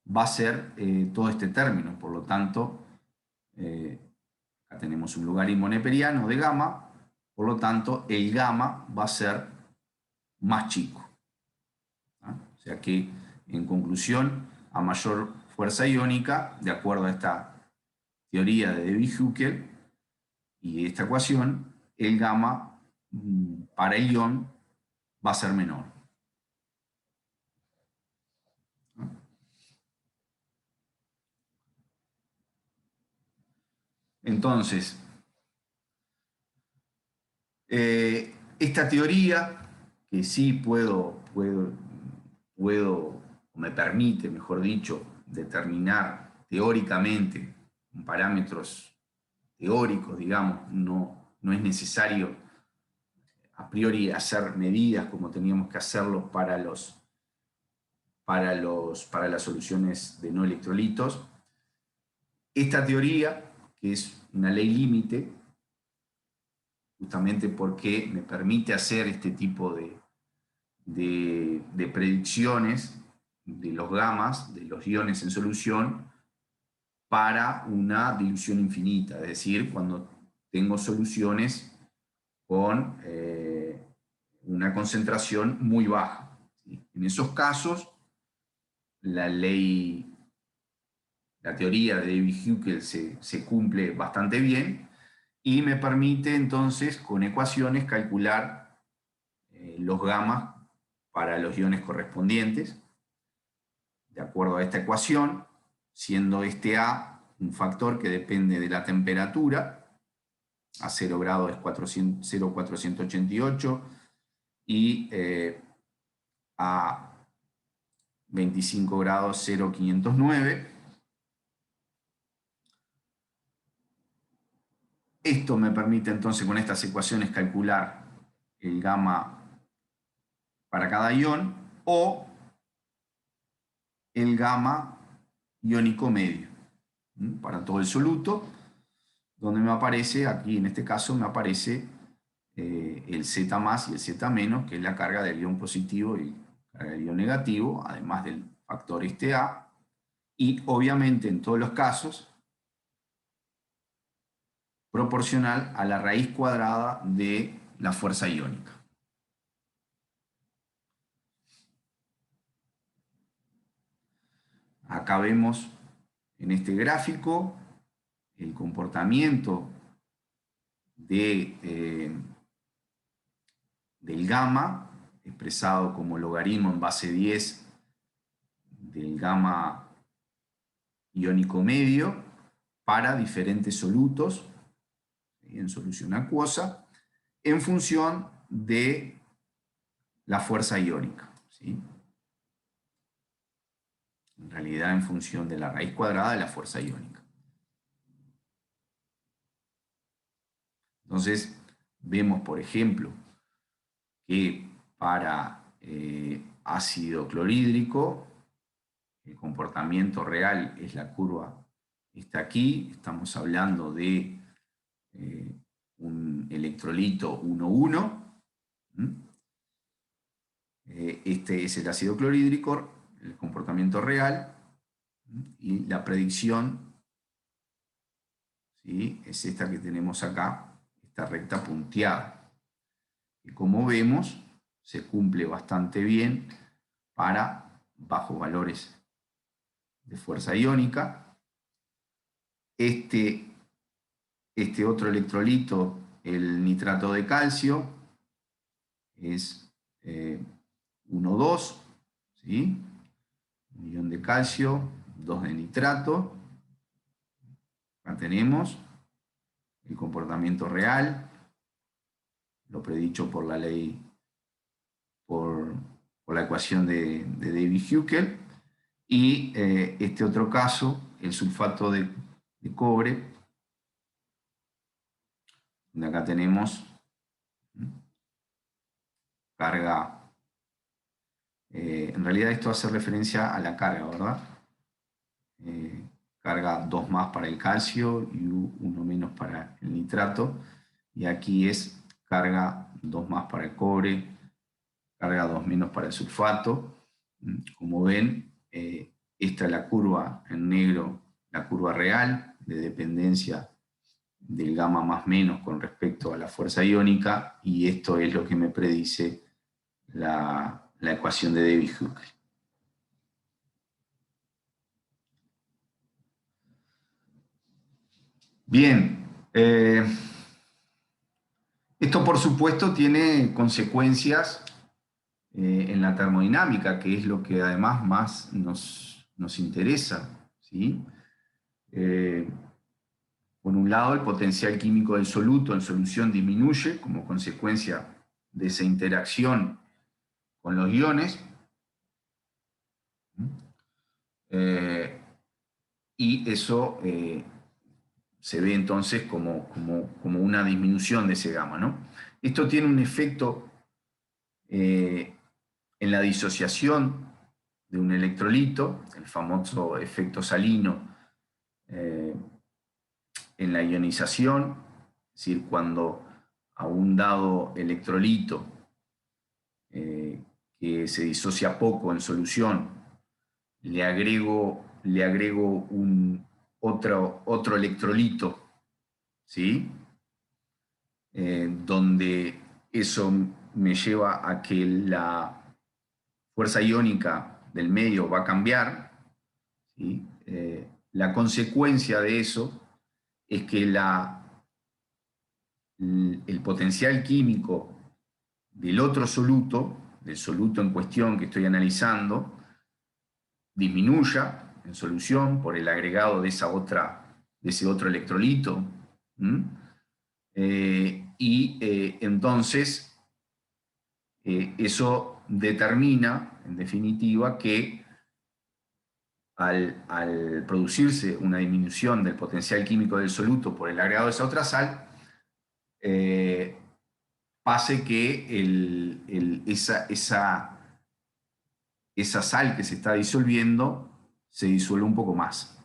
va a ser todo este término. Por lo tanto, acá tenemos un logaritmo neperiano de gamma, por lo tanto, el gamma va a ser más chico. ¿Ah? O sea que, en conclusión, a mayor fuerza iónica, de acuerdo a esta teoría de David-Huckel y esta ecuación, el gamma para el ion va a ser menor. Entonces, esta teoría, que sí puedo, me permite, mejor dicho, determinar teóricamente, con parámetros teóricos, digamos, no es necesario a priori hacer medidas como teníamos que hacerlo para las soluciones de no electrolitos. Esta teoría, que es una ley límite, justamente porque me permite hacer este tipo de predicciones de los gamas, de los iones en solución, para una dilución infinita, es decir, cuando tengo soluciones con una concentración muy baja, ¿sí? En esos casos, la teoría de David-Huckel se cumple bastante bien y me permite entonces con ecuaciones calcular los gamas para los iones correspondientes, de acuerdo a esta ecuación, siendo este A un factor que depende de la temperatura, a 0 grados es 0,488, y a 25 grados 0,509. Esto me permite entonces con estas ecuaciones calcular el gamma para cada ion o el gamma iónico medio para todo el soluto, donde me aparece, aquí en este caso me aparece el Z más y el Z menos, que es la carga del ion positivo y la carga del ion negativo, además del factor este A, y obviamente en todos los casos proporcional a la raíz cuadrada de la fuerza iónica. Acá vemos en este gráfico el comportamiento del gamma, expresado como logaritmo en base 10 del gamma iónico medio para diferentes solutos en solución acuosa en función de la fuerza iónica, ¿sí? En realidad en función de la raíz cuadrada de la fuerza iónica. Entonces vemos, por ejemplo, que para ácido clorhídrico el comportamiento real es la curva, está aquí, estamos hablando de un electrolito 1,1. Este es el ácido clorhídrico, el comportamiento real, y la predicción, ¿sí?, es esta que tenemos acá, esta recta punteada, que como vemos se cumple bastante bien para bajos valores de fuerza iónica. Este otro electrolito, el nitrato de calcio, es 1,2, ¿sí? Un ion de calcio, 2 de nitrato. Acá tenemos el comportamiento real, lo predicho por la ley, por la ecuación de Davy-Hückel. Y este otro caso, el sulfato de cobre, donde acá tenemos carga, en realidad esto hace referencia a la carga, ¿verdad? Carga 2 más para el calcio y 1 menos para el nitrato, y aquí es carga 2 más para el cobre, carga 2 menos para el sulfato. Como ven, esta es la curva en negro, la curva real de dependencia del gamma más menos con respecto a la fuerza iónica, y esto es lo que me predice la ecuación de Davy-Hückel. Bien, esto por supuesto tiene consecuencias en la termodinámica, que es lo que además más nos interesa, ¿sí? Por un lado, el potencial químico del soluto en solución disminuye como consecuencia de esa interacción con los iones, y eso se ve entonces como una disminución de ese gamma, ¿no? Esto tiene un efecto en la disociación de un electrolito, el famoso efecto salino, en la ionización, es decir, cuando a un dado electrolito que se disocia poco en solución, le agrego otro electrolito, ¿sí? Donde eso me lleva a que la fuerza iónica del medio va a cambiar, ¿sí? La consecuencia de eso es que el potencial químico del otro soluto, del soluto en cuestión que estoy analizando, disminuya en solución por el agregado de ese otro electrolito. Entonces eso determina, en definitiva, que al producirse una disminución del potencial químico del soluto por el agregado de esa otra sal, pase que esa sal que se está disolviendo se disuelve un poco más.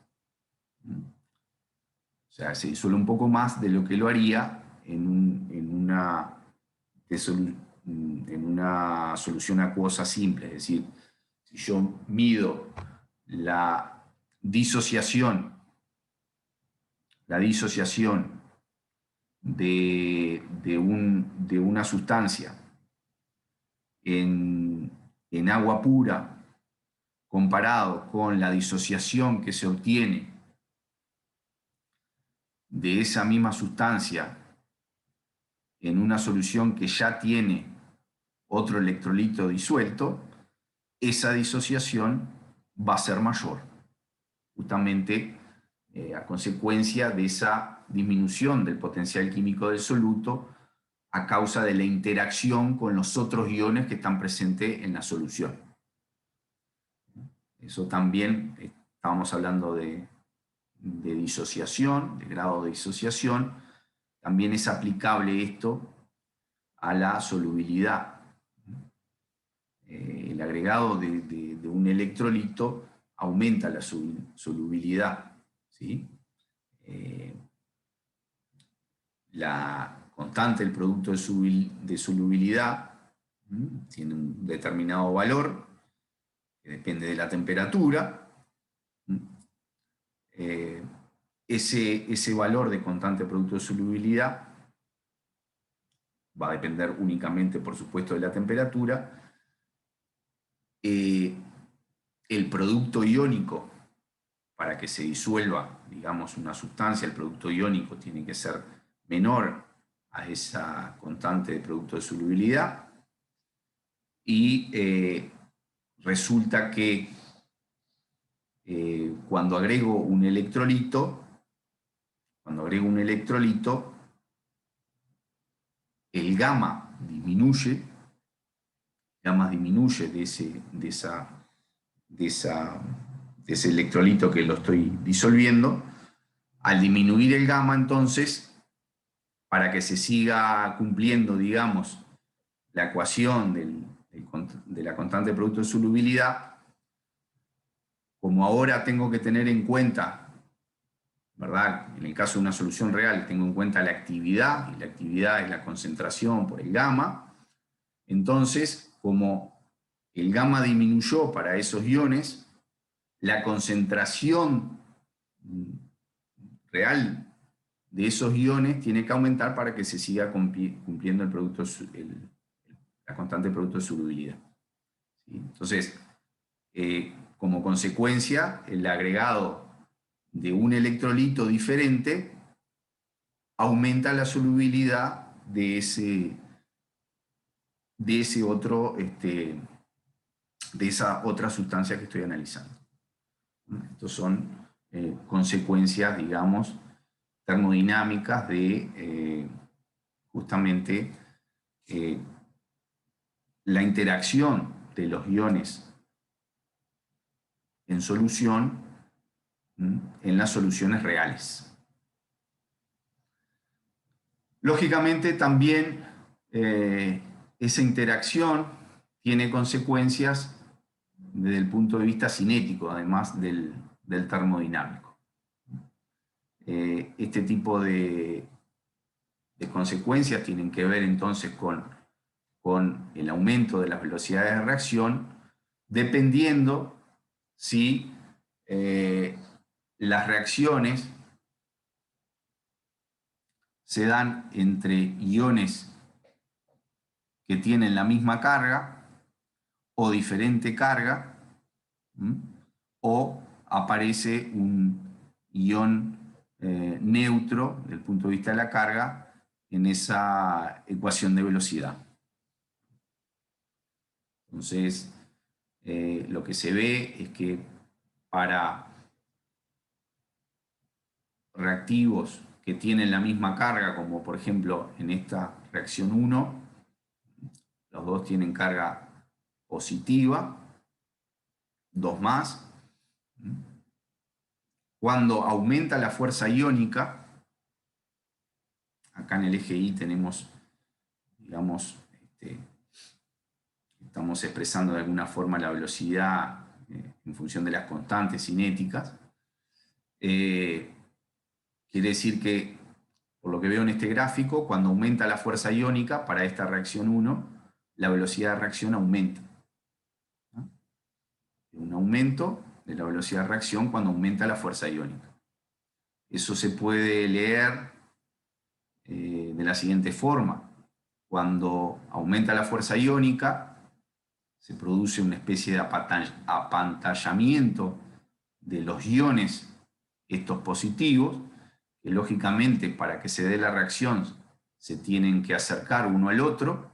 O sea, se disuelve un poco más de lo que lo haría en una solución acuosa simple. Es decir, si yo mido la disociación de una sustancia en agua pura comparado con la disociación que se obtiene de esa misma sustancia en una solución que ya tiene otro electrolito disuelto, esa disociación va a ser mayor, justamente a consecuencia de esa disminución del potencial químico del soluto a causa de la interacción con los otros iones que están presentes en la solución. Eso también, estábamos hablando de disociación, de grado de disociación, también es aplicable esto a la solubilidad. El agregado de un electrolito aumenta la solubilidad, ¿sí? La constante del producto de solubilidad tiene un determinado valor que depende de la temperatura. Ese valor de constante producto de solubilidad va a depender únicamente, por supuesto, de la temperatura. El producto iónico, para que se disuelva, digamos, una sustancia, el producto iónico tiene que ser menor a esa constante de producto de solubilidad. Y resulta que cuando agrego un electrolito, el gamma disminuye de ese electrolito que lo estoy disolviendo. Al disminuir el gamma, entonces, para que se siga cumpliendo, digamos, la ecuación de la constante de producto de solubilidad, como ahora tengo que tener en cuenta, ¿verdad? En el caso de una solución real, tengo en cuenta la actividad, y la actividad es la concentración por el gamma. Entonces, como el gamma disminuyó para esos iones, la concentración real de esos iones tiene que aumentar para que se siga cumpliendo la constante de producto de solubilidad. ¿Sí? Entonces, como consecuencia, el agregado de un electrolito diferente aumenta la solubilidad de esa otra sustancia que estoy analizando. Estos son consecuencias, digamos, termodinámicas de justamente la interacción de los iones en solución en las soluciones reales. Lógicamente también esa interacción tiene consecuencias desde el punto de vista cinético, además del termodinámico. Este tipo de consecuencias tienen que ver entonces con el aumento de las velocidades de reacción, dependiendo si las reacciones se dan entre iones que tienen la misma carga o diferente carga, o aparece un ion neutro desde el punto de vista de la carga en esa ecuación de velocidad. Entonces, lo que se ve es que para reactivos que tienen la misma carga, como por ejemplo en esta reacción 1, los dos tienen carga positiva, 2 más. Cuando aumenta la fuerza iónica, acá en el eje Y tenemos, digamos, estamos expresando de alguna forma la velocidad en función de las constantes cinéticas. Quiere decir que, por lo que veo en este gráfico, cuando aumenta la fuerza iónica, para esta reacción 1, la velocidad de reacción aumenta. ¿No? Un aumento de la velocidad de reacción cuando aumenta la fuerza iónica. Eso se puede leer de la siguiente forma. Cuando aumenta la fuerza iónica, se produce una especie de apantallamiento de los iones, estos positivos, que lógicamente para que se dé la reacción se tienen que acercar uno al otro,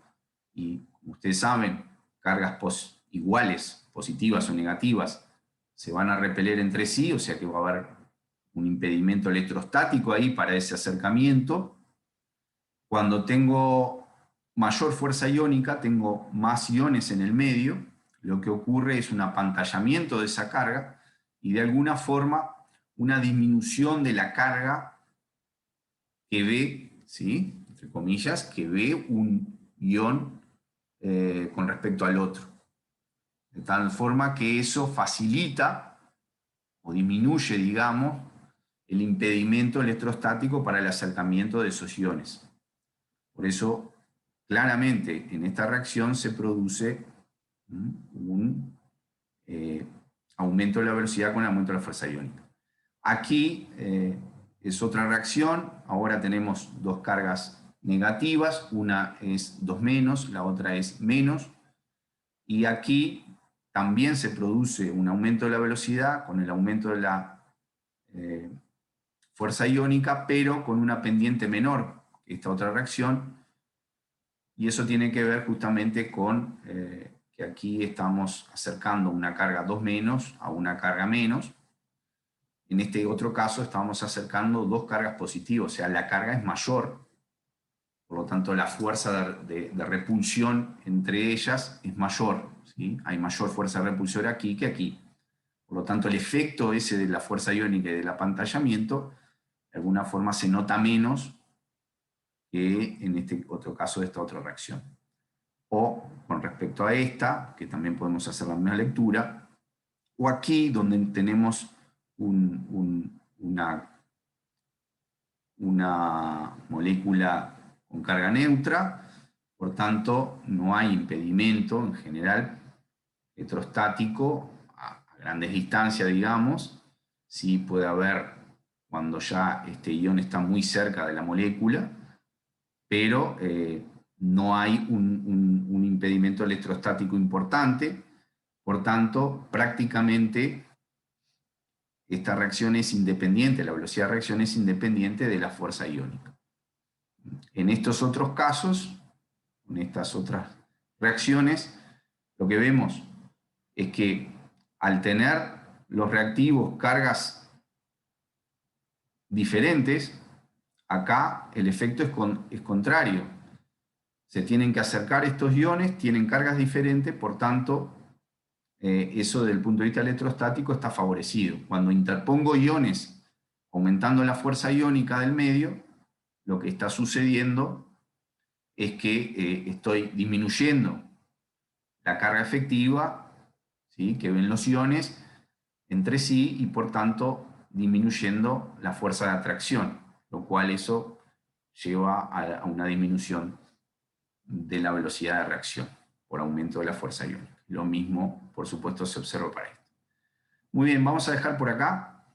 y como ustedes saben, cargas iguales, positivas o negativas, se van a repeler entre sí, o sea que va a haber un impedimento electrostático ahí para ese acercamiento. Cuando tengo mayor fuerza iónica, tengo más iones en el medio, lo que ocurre es un apantallamiento de esa carga y de alguna forma una disminución de la carga que ve, ¿sí?, entre comillas, que ve un ion con respecto al otro. De tal forma que eso facilita o disminuye, digamos, el impedimento electrostático para el acercamiento de esos iones. Por eso, claramente, en esta reacción se produce un aumento de la velocidad con aumento de la fuerza iónica. Aquí es otra reacción. Ahora tenemos dos cargas negativas. Una es 2 menos, la otra es menos. Y aquí también se produce un aumento de la velocidad con el aumento de la fuerza iónica, pero con una pendiente menor que esta otra reacción. Y eso tiene que ver justamente con que aquí estamos acercando una carga 2 menos a una carga menos. En este otro caso estamos acercando dos cargas positivas, o sea, la carga es mayor, por lo tanto la fuerza de repulsión entre ellas es mayor, ¿sí? Hay mayor fuerza repulsora aquí que aquí. Por lo tanto, el efecto ese de la fuerza iónica y del apantallamiento, de alguna forma se nota menos que en este otro caso de esta otra reacción. O con respecto a esta, que también podemos hacer la misma lectura, o aquí donde tenemos una molécula con carga neutra, por tanto no hay impedimento en general electrostático a grandes distancias, digamos. Sí puede haber cuando ya este ion está muy cerca de la molécula, pero no hay un impedimento electrostático importante. Por tanto, prácticamente esta reacción es independiente, la velocidad de reacción es independiente de la fuerza iónica. En estos otros casos, en estas otras reacciones, lo que vemos es que al tener los reactivos cargas diferentes, acá el efecto es contrario. Se tienen que acercar estos iones, tienen cargas diferentes, por tanto, eso desde el punto de vista electrostático está favorecido. Cuando interpongo iones aumentando la fuerza iónica del medio, lo que está sucediendo es que estoy disminuyendo la carga efectiva, ¿sí?, que ven los iones entre sí, y por tanto disminuyendo la fuerza de atracción, lo cual eso lleva a una disminución de la velocidad de reacción por aumento de la fuerza iónica. Lo mismo, por supuesto, se observa para esto. Muy bien, vamos a dejar por acá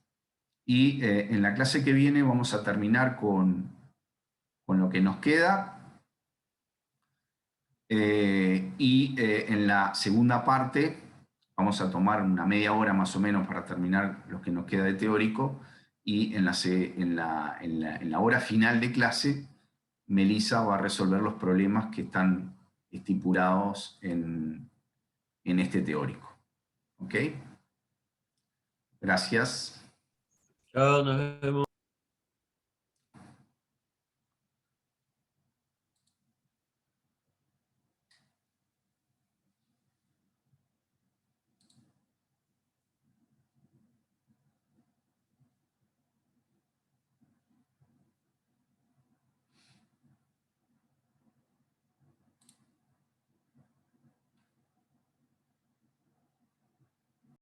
y en la clase que viene vamos a terminar con lo que nos queda. En la segunda parte vamos a tomar una media hora más o menos para terminar lo que nos queda de teórico, y en la hora final de clase Melissa va a resolver los problemas que están estipulados en este teórico. ¿Ok? Gracias. Chao, nos vemos.